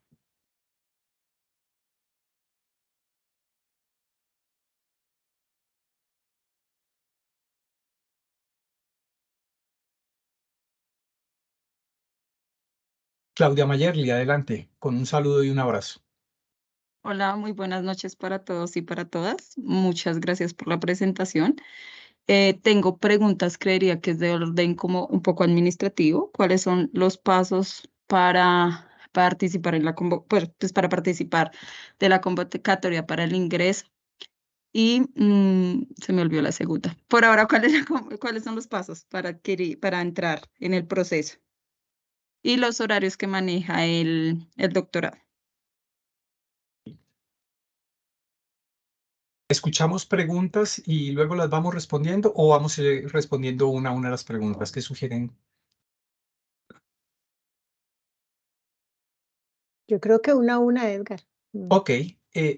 Claudia Mayerli, adelante, con un saludo y un abrazo. Hola, muy buenas noches para todos y para todas. Muchas gracias por la presentación. Tengo preguntas, creería que es de orden como un poco administrativo. ¿Cuáles son los pasos para participar en pues para participar de la convocatoria para el ingreso? Y se me olvidó la segunda. Por ahora, ¿cuáles son los pasos para entrar en el proceso? Y los horarios que maneja el doctorado. ¿Escuchamos preguntas y luego las vamos respondiendo o vamos respondiendo una a una las preguntas que sugieren? Yo creo que una a una, Edgar. Ok.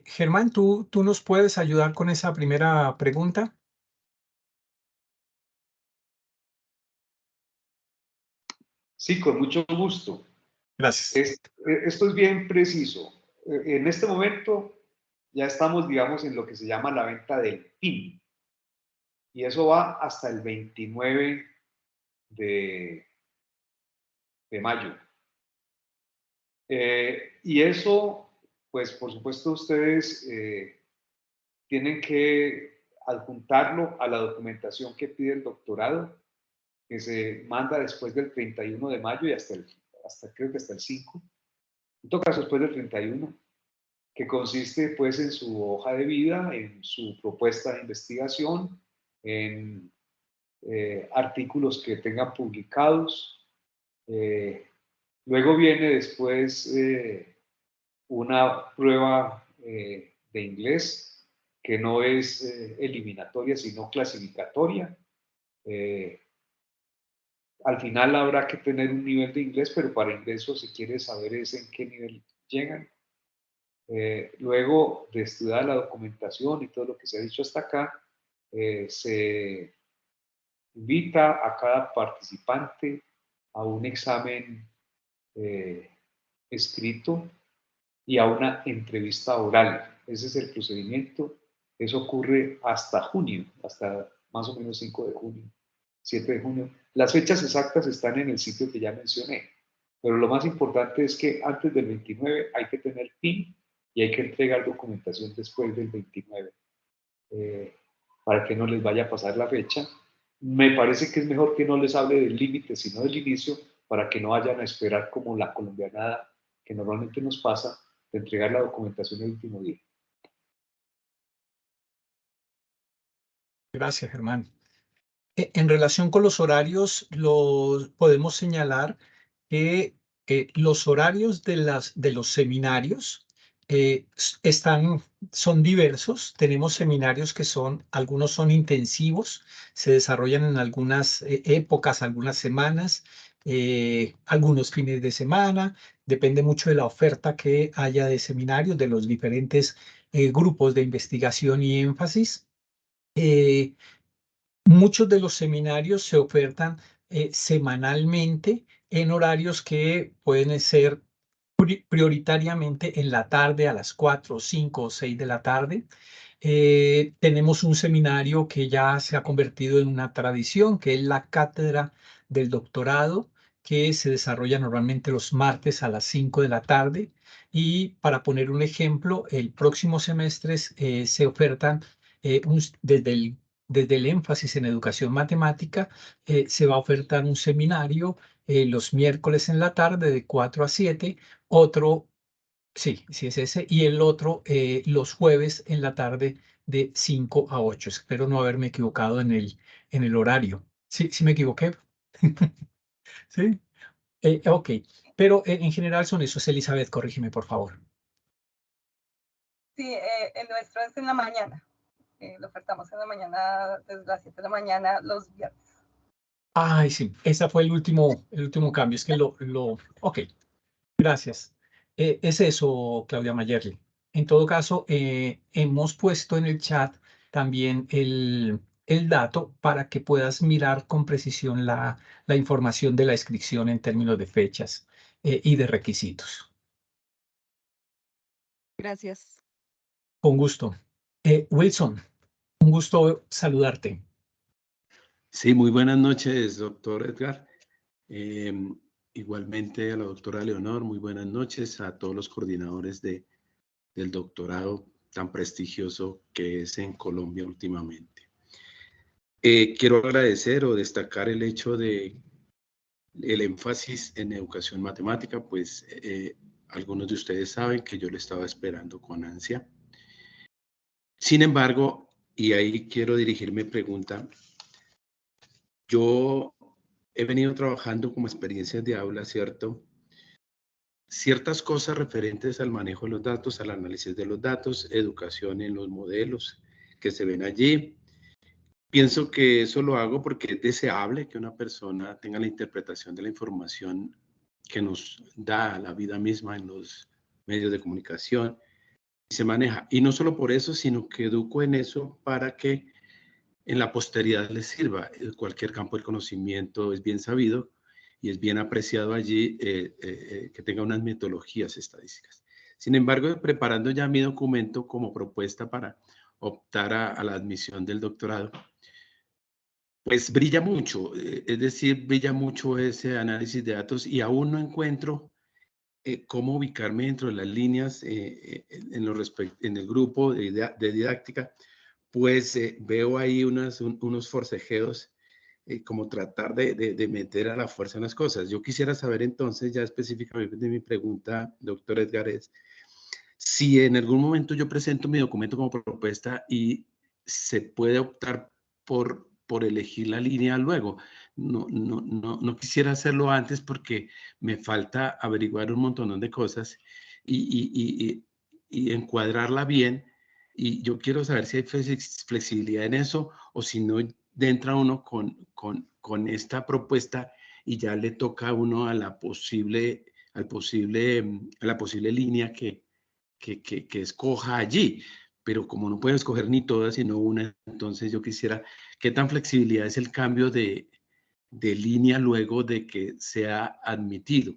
Germán, ¿tú nos puedes ayudar con esa primera pregunta? Sí, con mucho gusto. Gracias. Esto es bien preciso. En este momento ya estamos, digamos, en lo que se llama la venta del PIN. Y eso va hasta el 29 de mayo. Y eso, pues por supuesto ustedes tienen que adjuntarlo a la documentación que pide el doctorado que se manda después del 31 de mayo y creo que hasta el 5, en todo caso después del 31, que consiste pues en su hoja de vida, en su propuesta de investigación, en artículos que tengan publicados. Luego viene después una prueba de inglés que no es eliminatoria, sino clasificatoria. Al final habrá que tener un nivel de inglés, pero para ingreso se quiere saber es en qué nivel llegan. Luego de estudiar la documentación y todo lo que se ha dicho hasta acá, se invita a cada participante a un examen escrito y a una entrevista oral. Ese es el procedimiento. Eso ocurre hasta junio, hasta más o menos 5 de junio, 7 de junio. Las fechas exactas están en el sitio que ya mencioné, pero lo más importante es que antes del 29 hay que tener PIN y hay que entregar documentación después del 29 para que no les vaya a pasar la fecha. Me parece que es mejor que no les hable del límite, sino del inicio, para que no vayan a esperar como la colombianada que normalmente nos pasa, de entregar la documentación el último día. Gracias, Germán. En relación con los horarios, podemos señalar que los horarios de los seminarios son diversos. Tenemos seminarios que algunos son intensivos, se desarrollan en algunas épocas, algunas semanas, algunos fines de semana. Depende mucho de la oferta que haya de seminarios, de los diferentes grupos de investigación y énfasis. Muchos de los seminarios se ofertan semanalmente en horarios que pueden ser prioritariamente en la tarde a las 4, 5 o 6 de la tarde. Tenemos un seminario que ya se ha convertido en una tradición, que es la cátedra del doctorado, que se desarrolla normalmente los martes a las 5 de la tarde. Y para poner un ejemplo, el próximo semestre se ofertan desde el énfasis en educación matemática, se va a ofertar un seminario los miércoles en la tarde de 4 a 7, otro, sí es ese, y el otro los jueves en la tarde de 5 a 8. Espero no haberme equivocado en el horario. Sí me equivoqué. Sí, ok, pero en general son esos. Elizabeth, corrígeme, por favor. Sí, el nuestro es en la mañana. Lo ofertamos en la mañana, desde las 7 de la mañana, los viernes. Ay, sí, ese fue el último cambio. Es que ok, gracias. Es eso, Claudia Mayerli. En todo caso, hemos puesto en el chat también el dato para que puedas mirar con precisión la información de la inscripción en términos de fechas y de requisitos. Gracias. Con gusto. Wilson, un gusto saludarte. Sí, muy buenas noches, doctor Edgar. Igualmente a la doctora Leonor, muy buenas noches a todos los coordinadores del doctorado tan prestigioso que es en Colombia últimamente. Quiero agradecer o destacar el hecho de el énfasis en educación matemática, pues algunos de ustedes saben que yo lo estaba esperando con ansia. Sin embargo, y ahí quiero dirigir mi pregunta, yo he venido trabajando como experiencias de aula, ¿cierto? Ciertas cosas referentes al manejo de los datos, al análisis de los datos, educación en los modelos que se ven allí. Pienso que eso lo hago porque es deseable que una persona tenga la interpretación de la información que nos da la vida misma en los medios de comunicación y se maneja. Y no solo por eso, sino que educo en eso para que en la posteridad les sirva. Cualquier campo del conocimiento es bien sabido y es bien apreciado allí que tenga unas metodologías estadísticas. Sin embargo, preparando ya mi documento como propuesta para optar a la admisión del doctorado, pues brilla mucho, es decir, brilla mucho ese análisis de datos y aún no encuentro cómo ubicarme dentro de las líneas en el grupo de didáctica, pues veo ahí unos forcejeos como tratar de meter a la fuerza en las cosas. Yo quisiera saber entonces, ya específicamente de mi pregunta, doctor Edgar, es si en algún momento yo presento mi documento como propuesta y se puede optar por elegir la línea luego. No quisiera hacerlo antes porque me falta averiguar un montón de cosas y encuadrarla bien. Y yo quiero saber si hay flexibilidad en eso o si no entra uno con esta propuesta y ya le toca a uno a la posible línea que escoja allí. Pero como no puedo escoger ni todas, sino una, entonces yo quisiera, ¿qué tan flexibilidad es el cambio de línea luego de que sea admitido?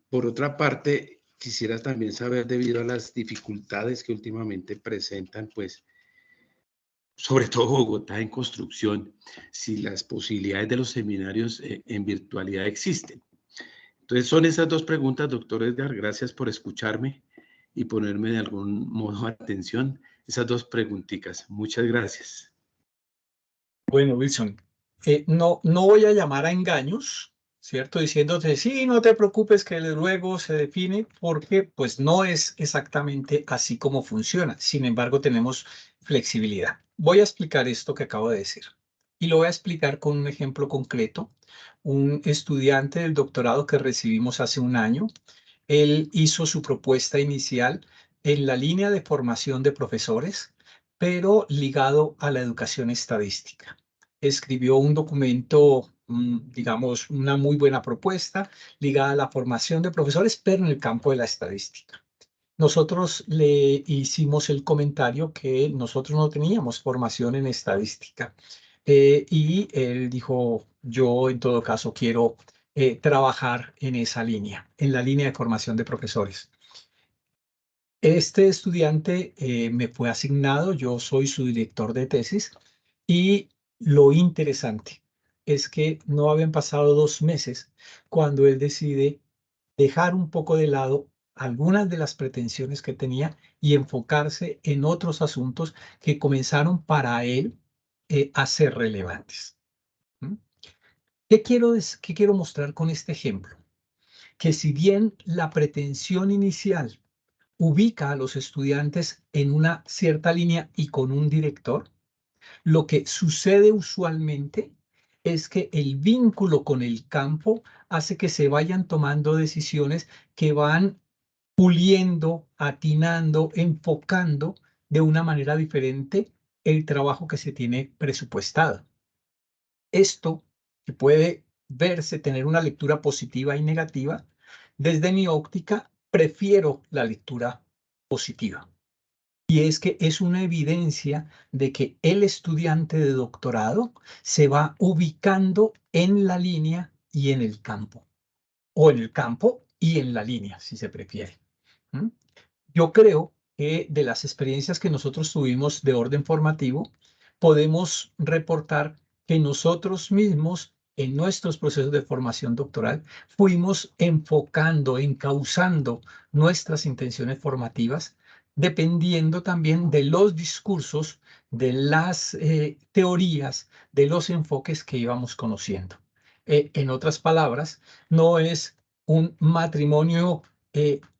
Por otra parte, quisiera también saber, debido a las dificultades que últimamente presentan, pues, sobre todo Bogotá en construcción, si las posibilidades de los seminarios en virtualidad existen. Entonces, son esas dos preguntas, doctor Edgar. Gracias por escucharme y ponerme de algún modo atención. Esas dos preguntitas. Muchas gracias. Bueno, Wilson, no voy a llamar a engaños, ¿cierto? Diciéndote, sí, no te preocupes que luego se define, porque pues no es exactamente así como funciona. Sin embargo, tenemos flexibilidad. Voy a explicar esto que acabo de decir y lo voy a explicar con un ejemplo concreto. Un estudiante del doctorado que recibimos hace un año, él hizo su propuesta inicial en la línea de formación de profesores, pero ligado a la educación estadística. Escribió un documento, digamos, una muy buena propuesta ligada a la formación de profesores, pero en el campo de la estadística. Nosotros le hicimos el comentario que nosotros no teníamos formación en estadística. Y él dijo, yo en todo caso quiero trabajar en esa línea, en la línea de formación de profesores. Este estudiante me fue asignado, yo soy su director de tesis, y lo interesante es que no habían pasado 2 meses cuando él decide dejar un poco de lado algunas de las pretensiones que tenía y enfocarse en otros asuntos que comenzaron para él a ser relevantes. ¿Mm? ¿Qué quiero mostrar con este ejemplo? Que si bien la pretensión inicial ubica a los estudiantes en una cierta línea y con un director, lo que sucede usualmente es que el vínculo con el campo hace que se vayan tomando decisiones que van puliendo, atinando, enfocando de una manera diferente el trabajo que se tiene presupuestado. Esto, que puede verse, tener una lectura positiva y negativa, desde mi óptica, prefiero la lectura positiva. Y es que es una evidencia de que el estudiante de doctorado se va ubicando en la línea y en el campo, o en el campo y en la línea, si se prefiere. ¿Mm? Yo creo que de las experiencias que nosotros tuvimos de orden formativo, podemos reportar que nosotros mismos, en nuestros procesos de formación doctoral, fuimos enfocando, encauzando nuestras intenciones formativas, dependiendo también de los discursos, de las teorías, de los enfoques que íbamos conociendo. En otras palabras, no es un matrimonio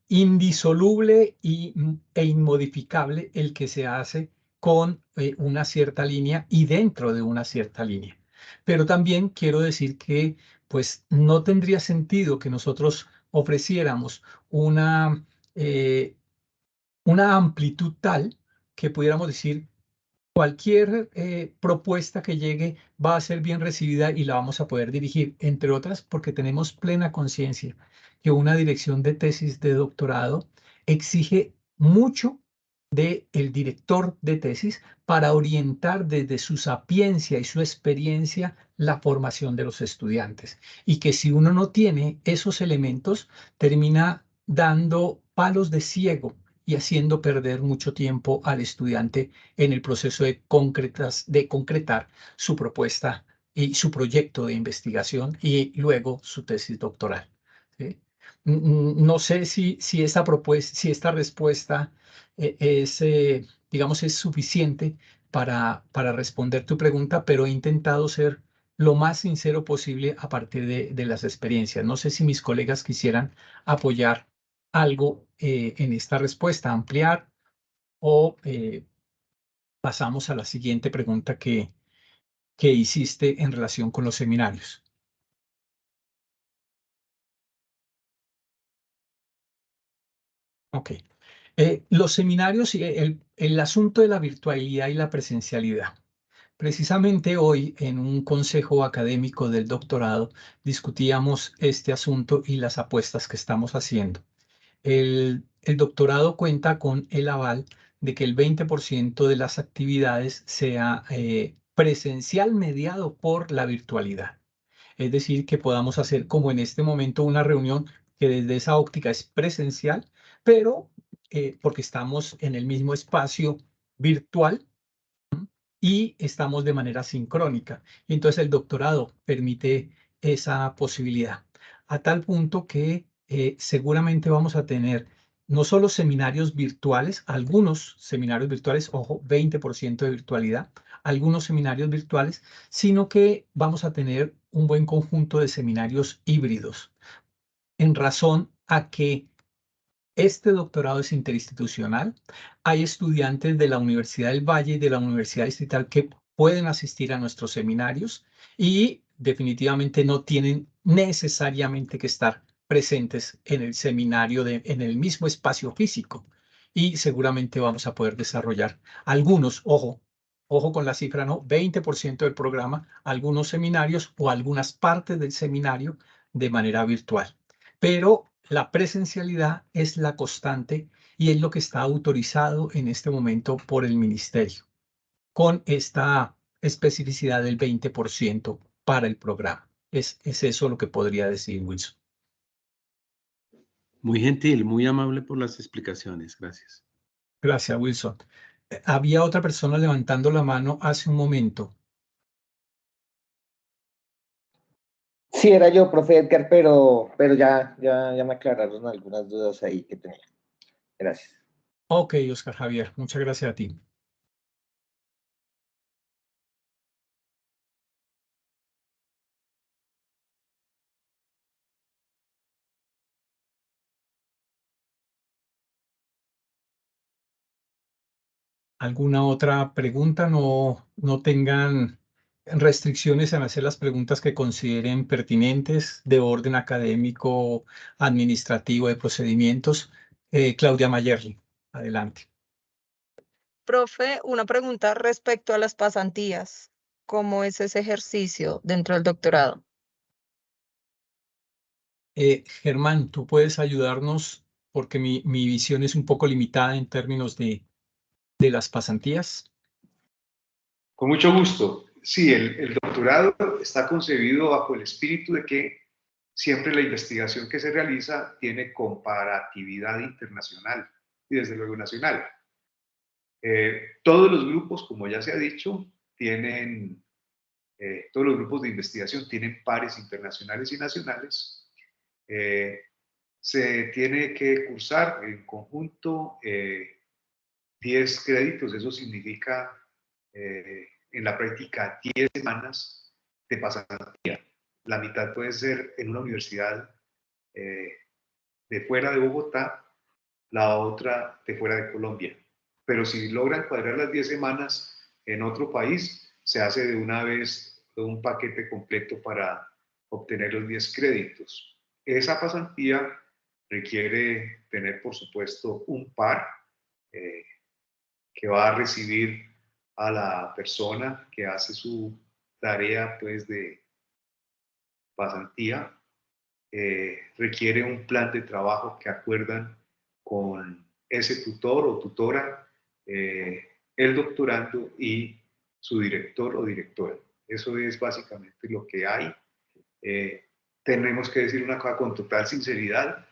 indisoluble e inmodificable el que se hace con una cierta línea y dentro de una cierta línea. Pero también quiero decir que pues no tendría sentido que nosotros ofreciéramos una amplitud tal que pudiéramos decir cualquier propuesta que llegue va a ser bien recibida y la vamos a poder dirigir, entre otras porque tenemos plena conciencia que una dirección de tesis de doctorado exige mucho del director de tesis para orientar desde su sapiencia y su experiencia la formación de los estudiantes. Y que si uno no tiene esos elementos, termina dando palos de ciego y haciendo perder mucho tiempo al estudiante en el proceso de concretar su propuesta y su proyecto de investigación y luego su tesis doctoral. ¿Sí? No sé si esta respuesta digamos, es suficiente para responder tu pregunta, pero he intentado ser lo más sincero posible a partir de las experiencias. No sé si mis colegas quisieran apoyar algo en esta respuesta, ampliar o pasamos a la siguiente pregunta que hiciste en relación con los seminarios. Ok. Los seminarios y el asunto de la virtualidad y la presencialidad. Precisamente hoy en un consejo académico del doctorado discutíamos este asunto y las apuestas que estamos haciendo. El doctorado cuenta con el aval de que el 20% de las actividades sea presencial mediado por la virtualidad. Es decir, que podamos hacer como en este momento una reunión que desde esa óptica es presencial, pero porque estamos en el mismo espacio virtual y estamos de manera sincrónica. Y entonces el doctorado permite esa posibilidad, a tal punto que seguramente vamos a tener no solo seminarios virtuales, algunos seminarios virtuales, ojo, 20% de virtualidad, algunos seminarios virtuales, sino que vamos a tener un buen conjunto de seminarios híbridos, en razón a que este doctorado es interinstitucional. Hay estudiantes de la Universidad del Valle y de la Universidad Distrital que pueden asistir a nuestros seminarios y definitivamente no tienen necesariamente que estar presentes en el seminario en el mismo espacio físico. Y seguramente vamos a poder desarrollar algunos, ojo con la cifra, ¿no? 20% del programa, algunos seminarios o algunas partes del seminario de manera virtual. Pero la presencialidad es la constante y es lo que está autorizado en este momento por el ministerio, con esta especificidad del 20% para el programa. Es eso lo que podría decir, Wilson. Muy gentil, muy amable por las explicaciones. Gracias. Gracias, Wilson. Había otra persona levantando la mano hace un momento. Sí, era yo, profe Edgar, pero ya me aclararon algunas dudas ahí que tenía. Gracias. Ok, Oscar Javier, muchas gracias a ti. ¿Alguna otra pregunta? No tengan restricciones en hacer las preguntas que consideren pertinentes de orden académico, administrativo, de procedimientos. Claudia Mayerli, adelante. Profe, una pregunta respecto a las pasantías. ¿Cómo es ese ejercicio dentro del doctorado? Germán, ¿tú puedes ayudarnos? Porque mi visión es un poco limitada en términos de las pasantías. Con mucho gusto. Sí, el doctorado está concebido bajo el espíritu de que siempre la investigación que se realiza tiene comparatividad internacional y desde luego nacional. Todos los grupos, como ya se ha dicho, todos los grupos de investigación tienen pares internacionales y nacionales. Se tiene que cursar en conjunto 10 créditos, eso significa en la práctica 10 semanas de pasantía. La mitad puede ser en una universidad de fuera de Bogotá, la otra de fuera de Colombia. Pero si logran cuadrar las 10 semanas en otro país, se hace de una vez un paquete completo para obtener los 10 créditos. Esa pasantía requiere tener, por supuesto, un par que va a recibir a la persona que hace su tarea pues, de pasantía. Requiere un plan de trabajo que acuerdan con ese tutor o tutora, el doctorando y su director o directora. Eso es básicamente lo que hay. Tenemos que decir una cosa con total sinceridad.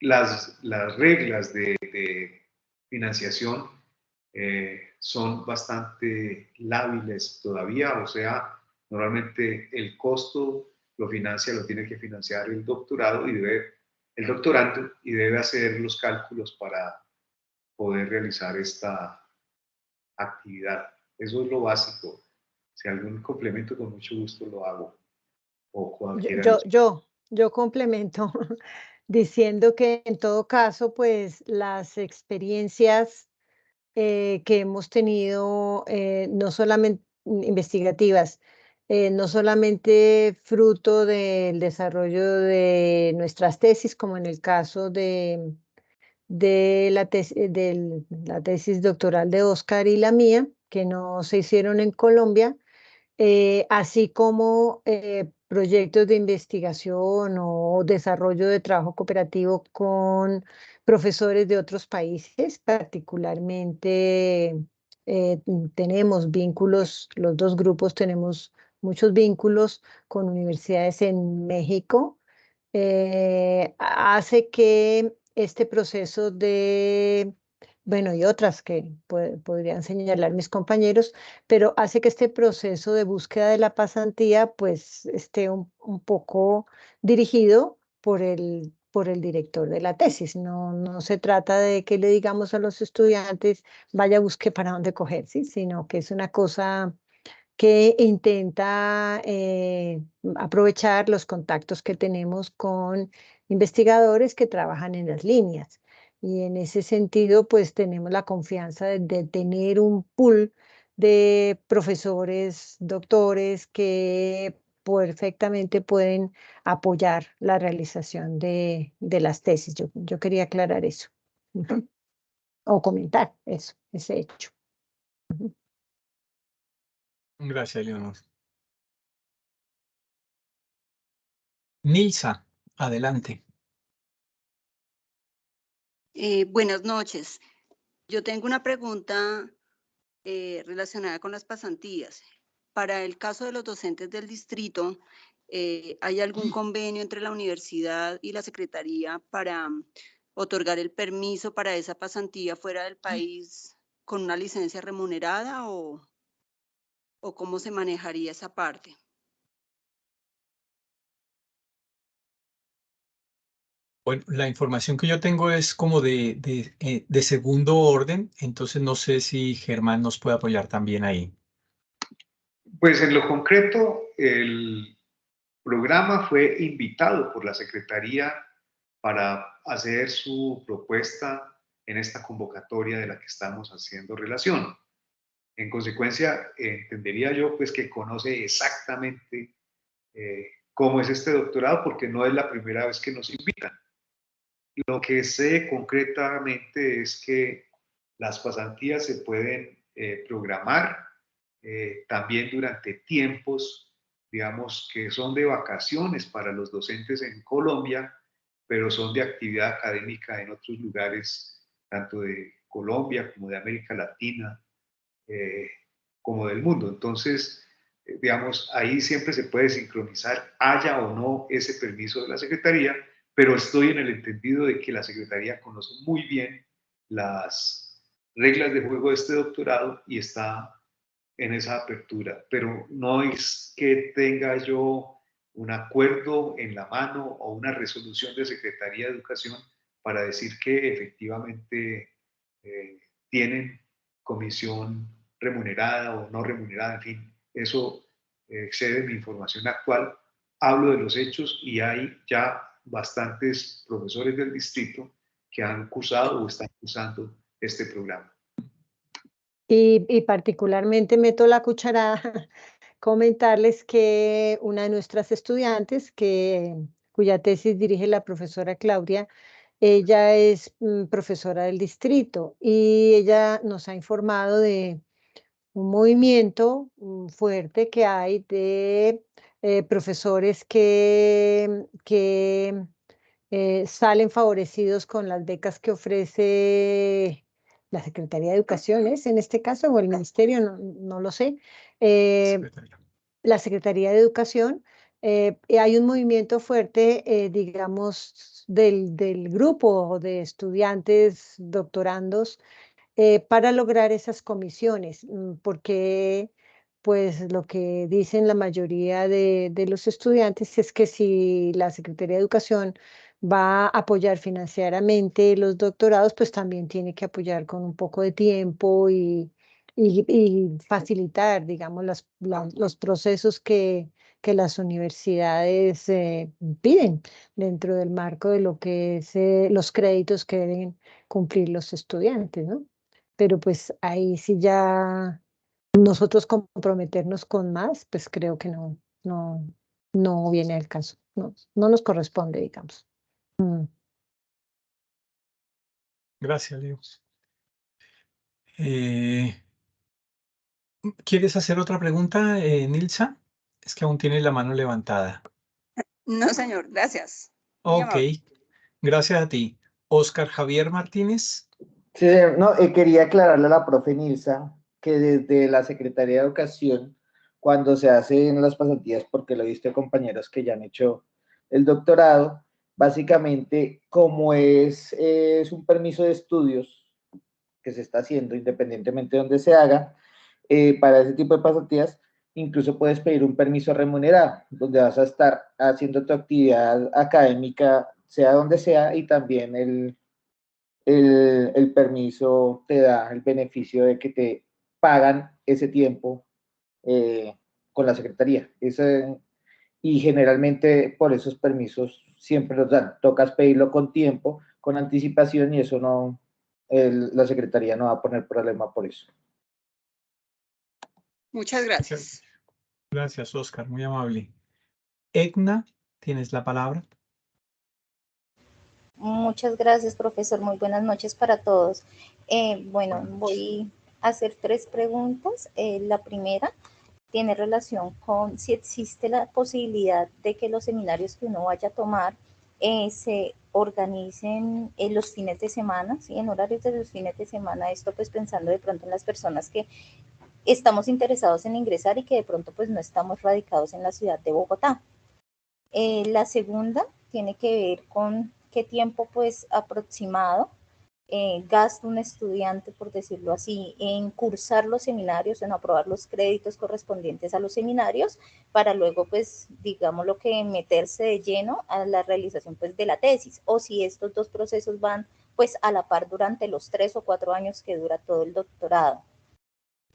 Las reglas de financiación son bastante lábiles todavía, o sea, normalmente el costo lo tiene que financiar el doctorando y debe hacer los cálculos para poder realizar esta actividad. Eso es lo básico. Si algún complemento, con mucho gusto lo hago. O cualquiera Yo complemento diciendo que en todo caso, pues las experiencias que hemos tenido, no solamente investigativas, no solamente fruto del desarrollo de nuestras tesis, como en el caso de la tesis doctoral de Oscar y la mía, que no se hicieron en Colombia, así como proyectos de investigación o desarrollo de trabajo cooperativo con profesores de otros países, particularmente tenemos vínculos, los dos grupos tenemos muchos vínculos con universidades en México, hace que este proceso de, bueno, y otras que podrían señalar mis compañeros, pero hace que este proceso de búsqueda de la pasantía pues esté un poco dirigido por el director de la tesis. No se trata de que le digamos a los estudiantes, vaya, busque para dónde coger, ¿sí? Sino que es una cosa que intenta aprovechar los contactos que tenemos con investigadores que trabajan en las líneas. Y en ese sentido, pues tenemos la confianza de tener un pool de profesores, doctores que perfectamente pueden apoyar la realización de las tesis. Yo quería aclarar eso. O comentar eso, ese hecho. Gracias, Leonor. Nilsa, adelante. Buenas noches. Yo tengo una pregunta relacionada con las pasantías. Para el caso de los docentes del distrito, ¿hay algún convenio entre la universidad y la secretaría para otorgar el permiso para esa pasantía fuera del país con una licencia remunerada o cómo se manejaría esa parte? Bueno, la información que yo tengo es como de segundo orden, entonces no sé si Germán nos puede apoyar también ahí. Pues en lo concreto, el programa fue invitado por la Secretaría para hacer su propuesta en esta convocatoria de la que estamos haciendo relación. En consecuencia, entendería yo pues que conoce exactamente cómo es este doctorado, porque no es la primera vez que nos invitan. Lo que sé concretamente es que las pasantías se pueden programar también durante tiempos, digamos, que son de vacaciones para los docentes en Colombia, pero son de actividad académica en otros lugares, tanto de Colombia como de América Latina, como del mundo. Entonces, digamos, ahí siempre se puede sincronizar, haya o no ese permiso de la Secretaría, pero estoy en el entendido de que la Secretaría conoce muy bien las reglas de juego de este doctorado y está en esa apertura, pero no es que tenga yo un acuerdo en la mano o una resolución de Secretaría de Educación para decir que efectivamente tienen comisión remunerada o no remunerada, en fin, eso excede mi información actual. Hablo de los hechos y hay ya bastantes profesores del distrito que han cursado o están cursando este programa. Y particularmente meto la cucharada, comentarles que una de nuestras estudiantes, cuya tesis dirige la profesora Claudia, ella es profesora del distrito y ella nos ha informado de un movimiento fuerte que hay de profesores que salen favorecidos con las becas que ofrece la Secretaría de Educación, ¿es en este caso? O el Ministerio, no lo sé. La Secretaría de Educación. Hay un movimiento fuerte, digamos, del grupo de estudiantes doctorandos para lograr esas comisiones, porque pues lo que dicen la mayoría de los estudiantes es que si la Secretaría de Educación va a apoyar financieramente los doctorados, pues también tiene que apoyar con un poco de tiempo y facilitar, digamos, los procesos que las universidades piden dentro del marco de lo que es los créditos que deben cumplir los estudiantes, ¿no? Pero pues ahí sí ya nosotros comprometernos con más, pues creo que no viene al caso, no nos corresponde, digamos. Gracias, Leo. ¿Quieres hacer otra pregunta, Nilsa? Es que aún tienes la mano levantada. No, señor, gracias. Muy Ok, amable. gracias a ti. Oscar Javier Martínez. Sí, no, quería aclararle a la profe Nilsa que desde la Secretaría de Educación, cuando se hacen las pasantías, porque lo he visto de compañeros que ya han hecho el doctorado, básicamente como es un permiso de estudios que se está haciendo independientemente de donde se haga, para ese tipo de pasantías, incluso puedes pedir un permiso remunerado, donde vas a estar haciendo tu actividad académica, sea donde sea, y también el permiso te da el beneficio de que te pagan ese tiempo con la secretaría. Y generalmente por esos permisos siempre los dan. Tocas pedirlo con tiempo, con anticipación, y eso no, la secretaría no va a poner problema por eso. Muchas gracias. Gracias, Oscar, muy amable. Edna, tienes la palabra. Muchas gracias, profesor. Muy buenas noches para todos. Bueno, voy a hacer 3 preguntas. La primera tiene relación con si existe la posibilidad de que los seminarios que uno vaya a tomar se organicen en los fines de semana, ¿sí? En horarios de los fines de semana. Esto pues pensando de pronto en las personas que estamos interesados en ingresar y que de pronto pues no estamos radicados en la ciudad de Bogotá. La segunda tiene que ver con qué tiempo pues aproximado gasta un estudiante, por decirlo así, en cursar los seminarios, en aprobar los créditos correspondientes a los seminarios, para luego pues digamos lo que meterse de lleno a la realización pues de la tesis, o si estos dos procesos van pues a la par durante los 3 o 4 años que dura todo el doctorado.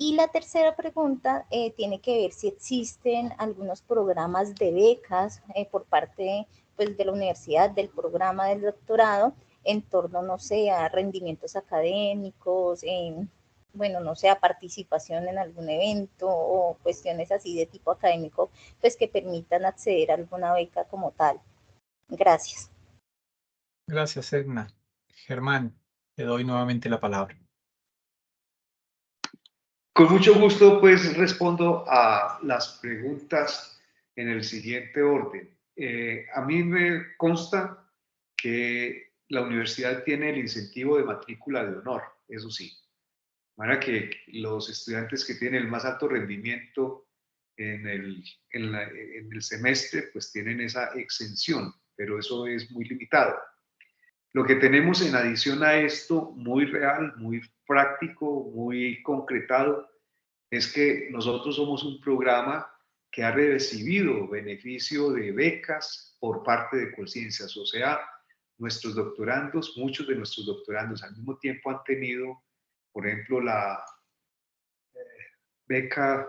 Y la tercera pregunta tiene que ver si existen algunos programas de becas por parte pues, de la universidad, del programa del doctorado, en torno, no sé, a rendimientos académicos, bueno, no sé, a participación en algún evento o cuestiones así de tipo académico, pues que permitan acceder a alguna beca como tal. Gracias. Gracias, Edna. Germán, te doy nuevamente la palabra. Con mucho gusto, pues respondo a las preguntas en el siguiente orden. A mí me consta que la universidad tiene el incentivo de matrícula de honor, eso sí. De manera que los estudiantes que tienen el más alto rendimiento en el semestre, pues tienen esa exención, pero eso es muy limitado. Lo que tenemos en adición a esto, muy real, muy práctico, muy concretado, es que nosotros somos un programa que ha recibido beneficio de becas por parte de Colciencias, o sea, nuestros doctorandos, muchos de nuestros doctorandos al mismo tiempo han tenido, por ejemplo, la beca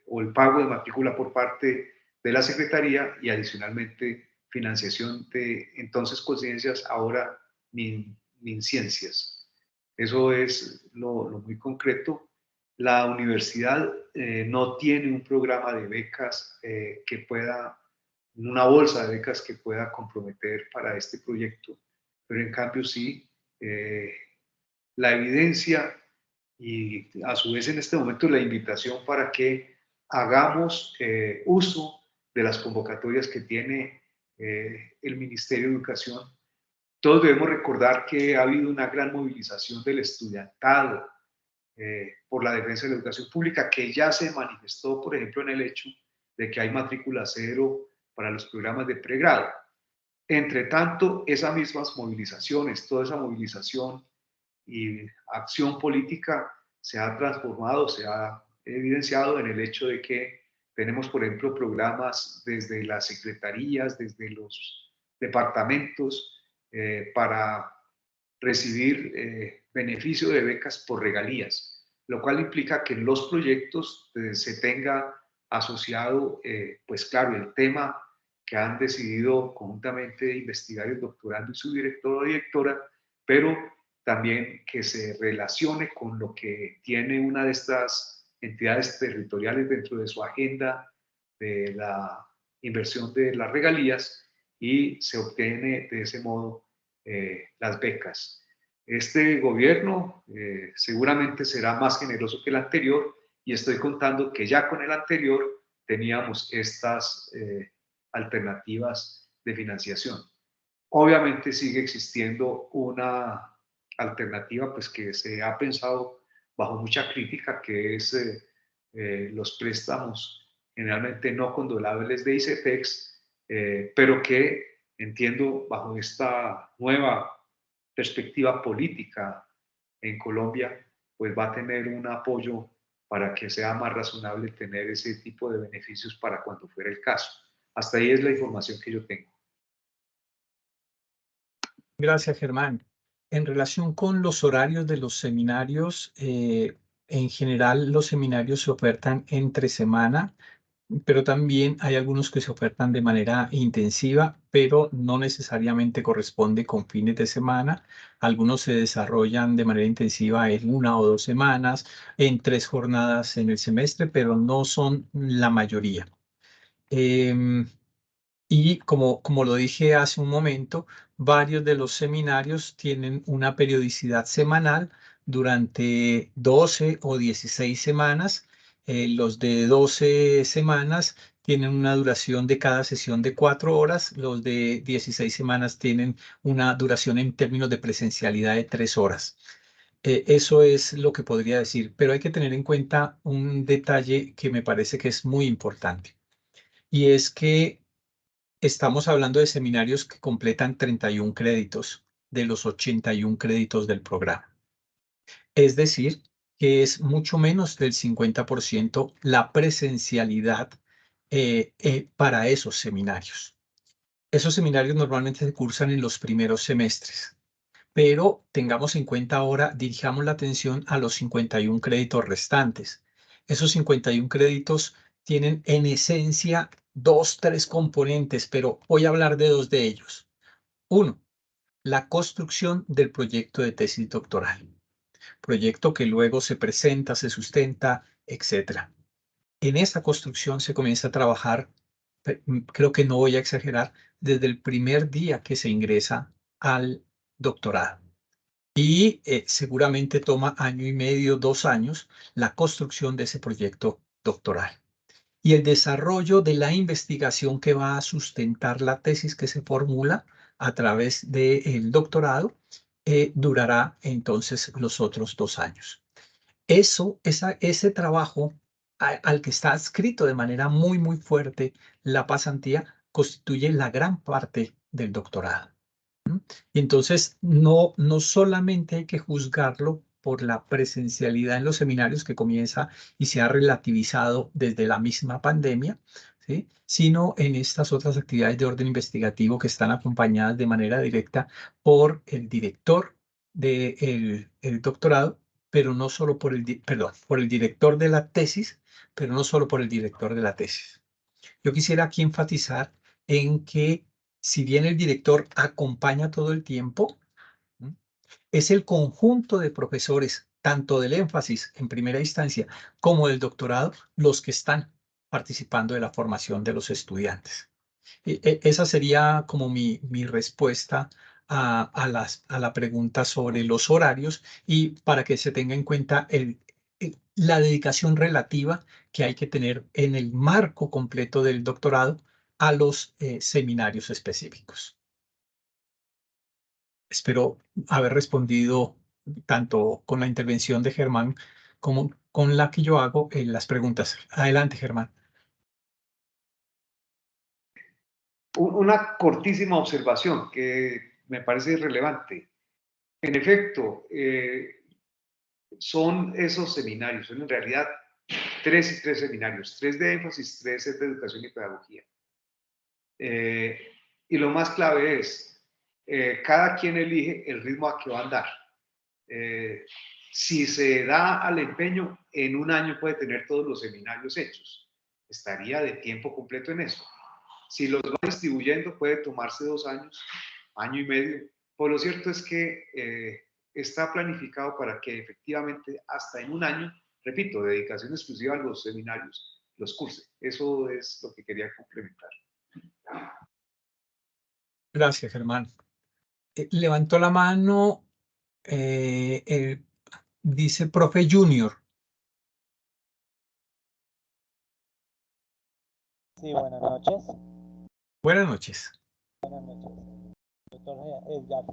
o el pago de matrícula por parte de la Secretaría y adicionalmente financiación de entonces Colciencias, ahora MinCiencias. Eso es lo muy concreto. La universidad no tiene un programa de becas que pueda, una bolsa de becas que pueda comprometer para este proyecto, pero en cambio sí, la evidencia y a su vez en este momento la invitación para que hagamos uso de las convocatorias que tiene el Ministerio de Educación. Todos debemos recordar que ha habido una gran movilización del estudiantado por la defensa de la educación pública, que ya se manifestó, por ejemplo, en el hecho de que hay matrícula cero para los programas de pregrado. Entre tanto, esas mismas movilizaciones, toda esa movilización y acción política se ha transformado, se ha evidenciado en el hecho de que tenemos, por ejemplo, programas desde las secretarías, desde los departamentos, para recibir beneficio de becas por regalías. lo cual implica que en los proyectos se tenga asociado, pues claro, el tema que han decidido conjuntamente investigar el doctorando y su director o directora, pero también que se relacione con lo que tiene una de estas entidades territoriales dentro de su agenda de la inversión de las regalías, y se obtiene de ese modo las becas. Este gobierno seguramente será más generoso que el anterior, y estoy contando que ya con el anterior teníamos estas alternativas de financiación. Obviamente sigue existiendo una alternativa pues que se ha pensado bajo mucha crítica, que es los préstamos generalmente no condonables de ICETEX, pero que entiendo bajo esta nueva perspectiva política en Colombia, pues va a tener un apoyo para que sea más razonable tener ese tipo de beneficios para cuando fuera el caso. Hasta ahí es la información que yo tengo. Gracias, Germán. En relación con los horarios de los seminarios, en general los seminarios se ofertan entre semana, pero también hay algunos que se ofertan de manera intensiva, pero no necesariamente corresponde con fines de semana. Algunos se desarrollan de manera intensiva en 1 o 2 semanas, en 3 jornadas en el semestre, pero no son la mayoría. Y como lo dije hace un momento, varios de los seminarios tienen una periodicidad semanal durante 12 o 16 semanas. Los de 12 semanas tienen una duración de cada sesión de 4 horas. Los de 16 semanas tienen una duración en términos de presencialidad de 3 horas. Eso es lo que podría decir, pero hay que tener en cuenta un detalle que me parece que es muy importante, y es que estamos hablando de seminarios que completan 31 créditos de los 81 créditos del programa. Es decir, que es mucho menos del 50% la presencialidad para esos seminarios. Esos seminarios normalmente se cursan en los primeros semestres, pero tengamos en cuenta ahora, dirijamos la atención a los 51 créditos restantes. Esos 51 créditos tienen en esencia 2, 3 componentes, pero voy a hablar de 2 de ellos. 1, la construcción del proyecto de tesis doctoral. Proyecto que luego se presenta, se sustenta, etc. En esa construcción se comienza a trabajar, creo que no voy a exagerar, desde el primer día que se ingresa al doctorado. Y seguramente toma 1 año y medio, 2 años, la construcción de ese proyecto doctoral. Y el desarrollo de la investigación que va a sustentar la tesis que se formula a través del doctorado durará entonces los otros 2 años. Ese trabajo al que está adscrito de manera muy, muy fuerte la pasantía constituye la gran parte del doctorado. Y entonces no solamente hay que juzgarlo por la presencialidad en los seminarios que comienza y se ha relativizado desde la misma pandemia, ¿sí?, sino en estas otras actividades de orden investigativo que están acompañadas de manera directa por el director del doctorado, pero no solo por por el director de la tesis, pero no solo por el director de la tesis. Yo quisiera aquí enfatizar en que si bien el director acompaña todo el tiempo, es el conjunto de profesores, tanto del énfasis en primera instancia como del doctorado, los que están participando de la formación de los estudiantes. Esa sería como mi respuesta a la pregunta sobre los horarios, y para que se tenga en cuenta la dedicación relativa que hay que tener en el marco completo del doctorado a los seminarios específicos. Espero haber respondido tanto con la intervención de Germán como con la que yo hago en las preguntas. Adelante, Germán. Una cortísima observación que me parece relevante. En efecto, son esos seminarios, son en realidad 3 y 3 seminarios, 3 de énfasis, 3 de educación y pedagogía. Y lo más clave es, cada quien elige el ritmo a que va a andar. Si se da al empeño, en un año puede tener todos los seminarios hechos. Estaría de tiempo completo en eso. Si los va distribuyendo, puede tomarse 2 años, año y medio. Por lo cierto es que está planificado para que efectivamente hasta en un año, repito, dedicación exclusiva a los seminarios, los curse. Eso es lo que quería complementar. Gracias, Germán. Levantó la mano, dice profe Junior. Sí, buenas noches. Buenas noches. Buenas noches. Doctor Edgar,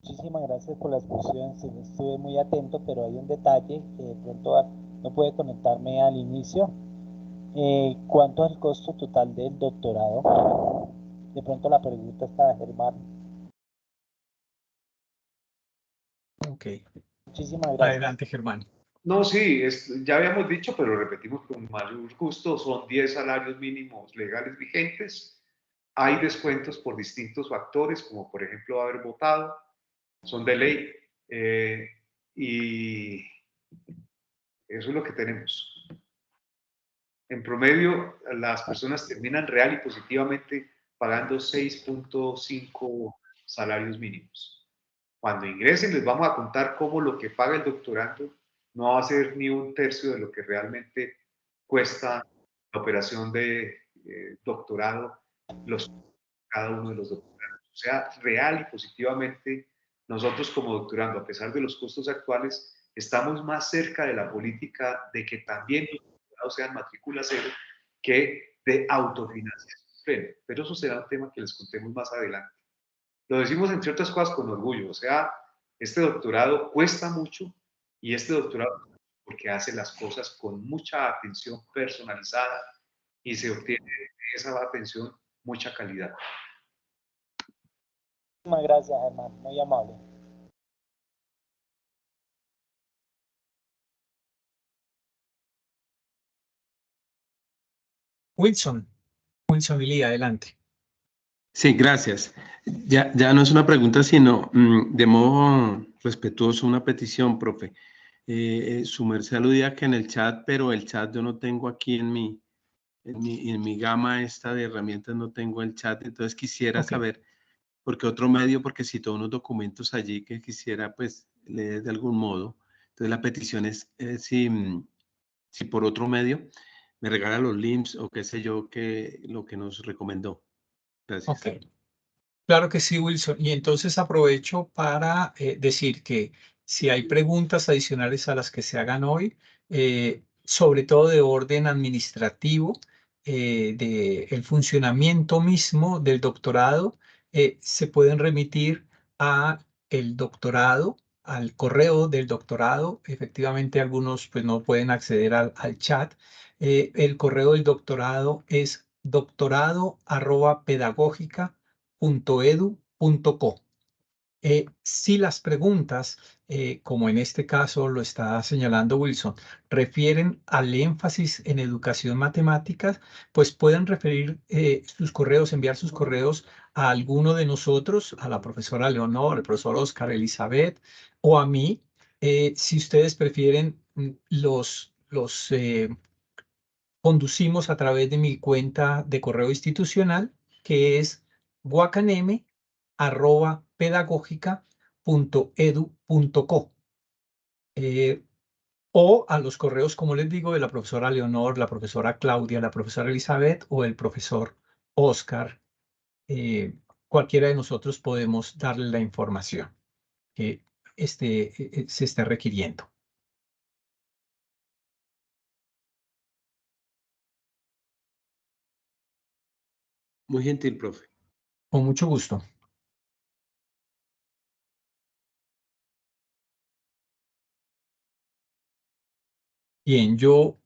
muchísimas gracias por la exposición. Sí, estuve muy atento, pero hay un detalle que de pronto no pude conectarme al inicio. ¿Cuánto es el costo total del doctorado? De pronto la pregunta es para Germán. Ok. Muchísimas gracias. Adelante, Germán. No, sí, ya habíamos dicho, pero repetimos con mayor gusto, son 10 salarios mínimos legales vigentes. Hay descuentos por distintos factores, como por ejemplo haber votado, son de ley, y eso es lo que tenemos. En promedio, las personas terminan real y positivamente pagando 6.5 salarios mínimos. Cuando ingresen les vamos a contar cómo lo que paga el doctorando no va a ser ni un tercio de lo que realmente cuesta la operación de doctorado, cada uno de los doctorandos. O sea, real y positivamente, nosotros como doctorando, a pesar de los costos actuales, estamos más cerca de la política de que también los doctorados sean matrícula cero que de autofinanciación. Pero eso será un tema que les contemos más adelante. Lo decimos, entre otras cosas, con orgullo. O sea, este doctorado cuesta mucho y este doctorado porque hace las cosas con mucha atención personalizada y se obtiene de esa atención mucha calidad. Muchísimas gracias, Germán. Muy amable. Wilson Vilía, adelante. Sí, gracias. Ya no es una pregunta, sino de modo respetuoso una petición, profe. Su merced aludía que en el chat, pero el chat yo no tengo aquí en mi gama esta de herramientas, no tengo el chat, entonces quisiera saber, porque citó unos documentos allí que quisiera pues leer de algún modo. Entonces la petición es si por otro medio me regala los links o qué sé yo, que lo que nos recomendó. Gracias. Ok. Claro que sí, Wilson. Y entonces aprovecho para decir que si hay preguntas adicionales a las que se hagan hoy, sobre todo de orden administrativo, del funcionamiento mismo del doctorado, se pueden remitir a el doctorado, al correo del doctorado. Efectivamente, algunos pues, no pueden acceder al chat. El correo del doctorado es doctorado@pedagógica.edu.co. Si las preguntas, como en este caso lo está señalando Wilson, refieren al énfasis en educación matemáticas, pues pueden referir sus correos, enviar sus correos a alguno de nosotros, a la profesora Leonor, al profesor Oscar, Elizabeth o a mí. Si ustedes prefieren, los conducimos a través de mi cuenta de correo institucional, que es guacaneme@pedagógica.edu.co. O a los correos, como les digo, de la profesora Leonor, la profesora Claudia, la profesora Elizabeth o el profesor Oscar. Cualquiera de nosotros podemos darle la información que se esté requiriendo. Muy gentil, profe. Con mucho gusto. Bien, yo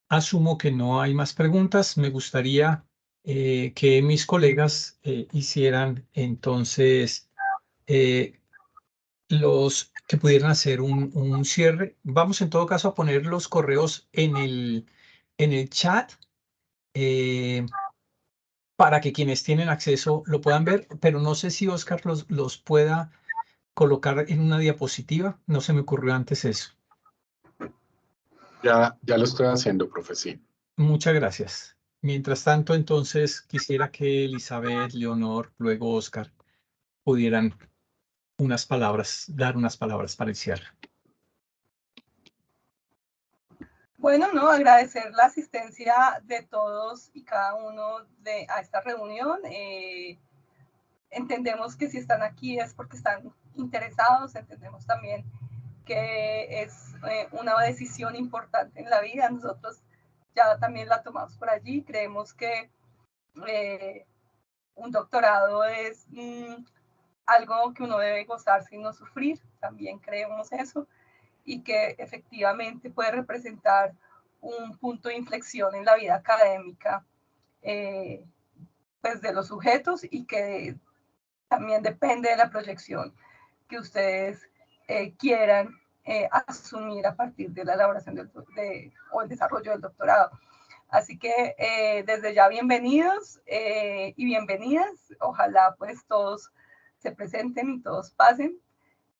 asumo que no hay más preguntas. Me gustaría que mis colegas hicieran entonces los que pudieran hacer un cierre. Vamos en todo caso a poner los correos en el chat para que quienes tienen acceso lo puedan ver, pero no sé si Oscar los pueda colocar en una diapositiva. No se me ocurrió antes eso. Ya lo estoy haciendo, profe, sí. Muchas gracias. Mientras tanto, entonces, quisiera que Elizabeth, Leonor, luego Oscar, pudieran dar unas palabras para el cierre. Bueno, no, agradecer la asistencia de todos y cada uno a esta reunión. Entendemos que si están aquí es porque están interesados, entendemos también que es una decisión importante en la vida. Nosotros ya también la tomamos por allí. Creemos que un doctorado es algo que uno debe gozar sin no sufrir. También creemos eso, y que efectivamente puede representar un punto de inflexión en la vida académica pues de los sujetos, y que también depende de la proyección que ustedes quieran asumir a partir de la elaboración o el desarrollo del doctorado. Así que desde ya bienvenidos y bienvenidas. Ojalá pues todos se presenten y todos pasen.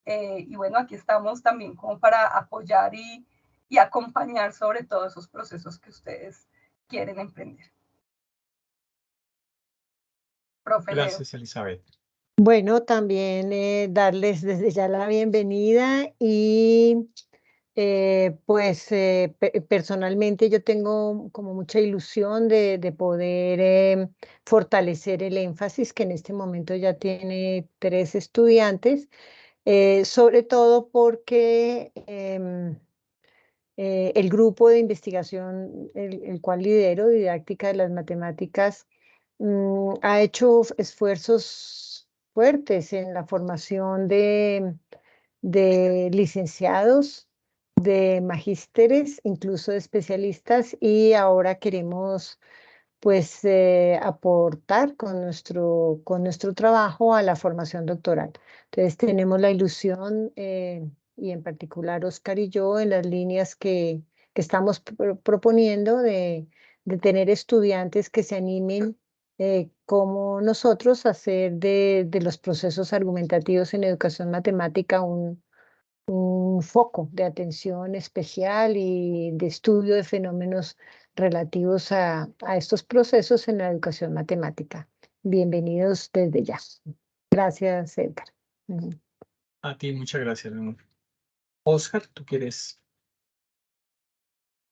Y bueno, aquí estamos también como para apoyar y acompañar sobre todo esos procesos que ustedes quieren emprender. Profe Leo. Gracias, Elizabeth. Bueno, también darles desde ya la bienvenida y personalmente yo tengo como mucha ilusión de poder fortalecer el énfasis que en este momento ya tiene 3 estudiantes, sobre todo porque el grupo de investigación, el cual lidero, Didáctica de las Matemáticas, ha hecho esfuerzos fuertes en la formación de licenciados, de magísteres, incluso de especialistas, y ahora queremos pues aportar con nuestro trabajo a la formación doctoral. Entonces tenemos la ilusión, y en particular Oscar y yo, en las líneas que estamos proponiendo de tener estudiantes que se animen como nosotros a hacer de los procesos argumentativos en educación matemática un foco de atención especial y de estudio de fenómenos relativos a estos procesos en la educación matemática. Bienvenidos desde ya. Gracias, Edgar. A ti, muchas gracias, Leonor. Oscar, ¿tú quieres?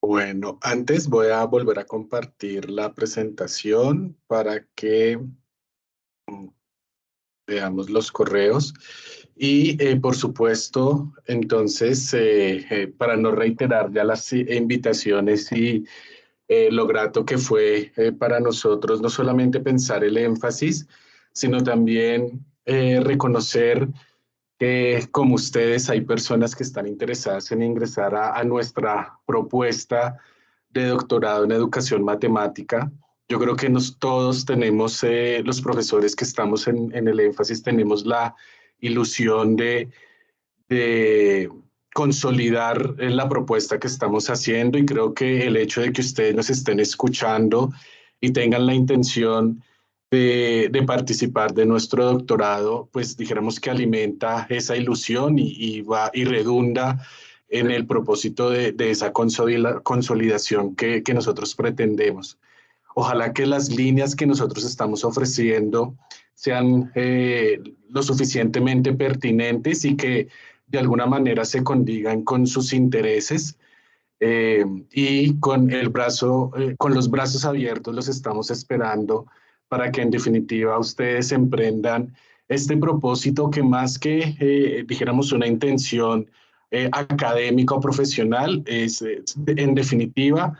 Bueno, antes voy a volver a compartir la presentación para que veamos los correos. Y por supuesto, entonces, para no reiterar ya las invitaciones y lo grato que fue para nosotros, no solamente pensar el énfasis, sino también reconocer que como ustedes hay personas que están interesadas en ingresar a nuestra propuesta de doctorado en educación matemática. Yo creo que todos tenemos, los profesores que estamos en el énfasis, tenemos la ilusión de consolidar la propuesta que estamos haciendo, y creo que el hecho de que ustedes nos estén escuchando y tengan la intención de participar de nuestro doctorado, pues dijéramos que alimenta esa ilusión y redunda en el propósito de esa consolidación que nosotros pretendemos. Ojalá que las líneas que nosotros estamos ofreciendo sean lo suficientemente pertinentes y que de alguna manera se condigan con sus intereses, y con los brazos abiertos los estamos esperando para que en definitiva ustedes emprendan este propósito que más que dijéramos una intención académica o profesional es en definitiva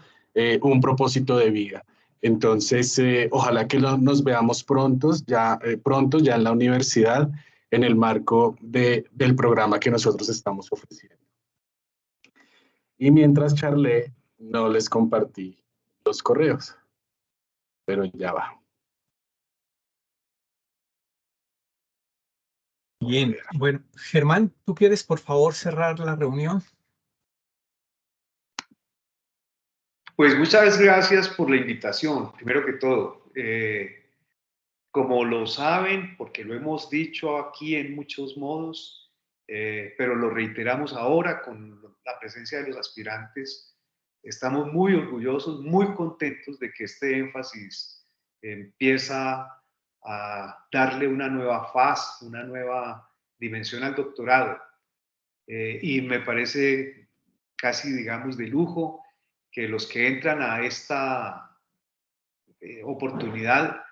un propósito de vida. Entonces, ojalá que nos veamos pronto ya en la universidad en el marco del programa que nosotros estamos ofreciendo. Y mientras charlé, no les compartí los correos, pero ya va. Bien, bueno, Germán, ¿tú quieres por favor cerrar la reunión? Pues muchas gracias por la invitación, primero que todo. Como lo saben, porque lo hemos dicho aquí en muchos modos, pero lo reiteramos ahora con la presencia de los aspirantes. Estamos muy orgullosos, muy contentos de que este énfasis empieza a darle una nueva faz, una nueva dimensión al doctorado. Y me parece casi, digamos, de lujo que los que entran a esta oportunidad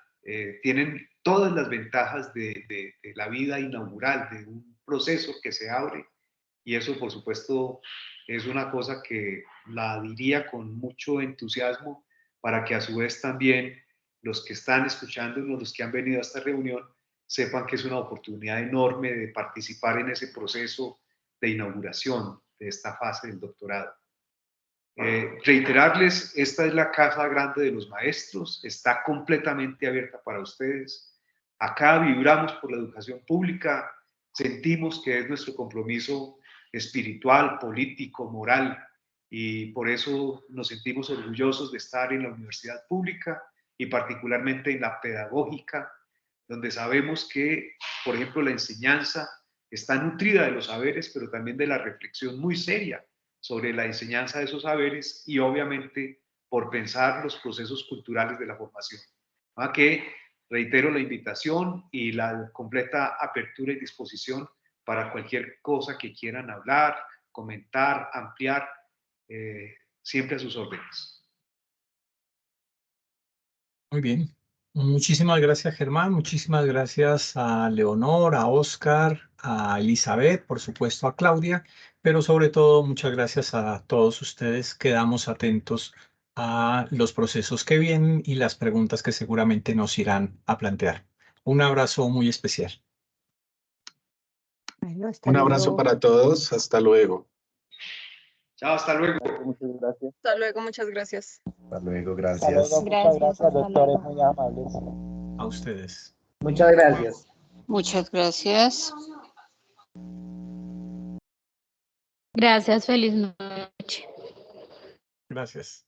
tienen todas las ventajas de la vida inaugural, de un proceso que se abre, y eso, por supuesto, es una cosa que la diría con mucho entusiasmo para que a su vez también los que están escuchándonos, los que han venido a esta reunión, sepan que es una oportunidad enorme de participar en ese proceso de inauguración de esta fase del doctorado. Reiterarles, esta es la casa grande de los maestros, está completamente abierta para ustedes. Acá vibramos por la educación pública, sentimos que es nuestro compromiso espiritual, político, moral, y por eso nos sentimos orgullosos de estar en la universidad pública y particularmente en la pedagógica, donde sabemos que, por ejemplo, la enseñanza está nutrida de los saberes, pero también de la reflexión muy seria sobre la enseñanza de esos saberes y obviamente por pensar los procesos culturales de la formación. ¿A que reitero la invitación y la completa apertura y disposición para cualquier cosa que quieran hablar, comentar, ampliar, siempre a sus órdenes. Muy bien. Muchísimas gracias, Germán. Muchísimas gracias a Leonor, a Oscar, a Elizabeth, por supuesto a Claudia, pero sobre todo muchas gracias a todos ustedes. Quedamos atentos a los procesos que vienen y las preguntas que seguramente nos irán a plantear. Un abrazo muy especial. Bueno, Un abrazo para todos. Hasta luego. Chao, hasta luego. Muchas gracias. Hasta luego, muchas gracias. Hasta luego, gracias. Hasta luego, muchas gracias, doctores, muy amables. A ustedes. Muchas gracias. Muchas gracias. Gracias, feliz noche. Gracias.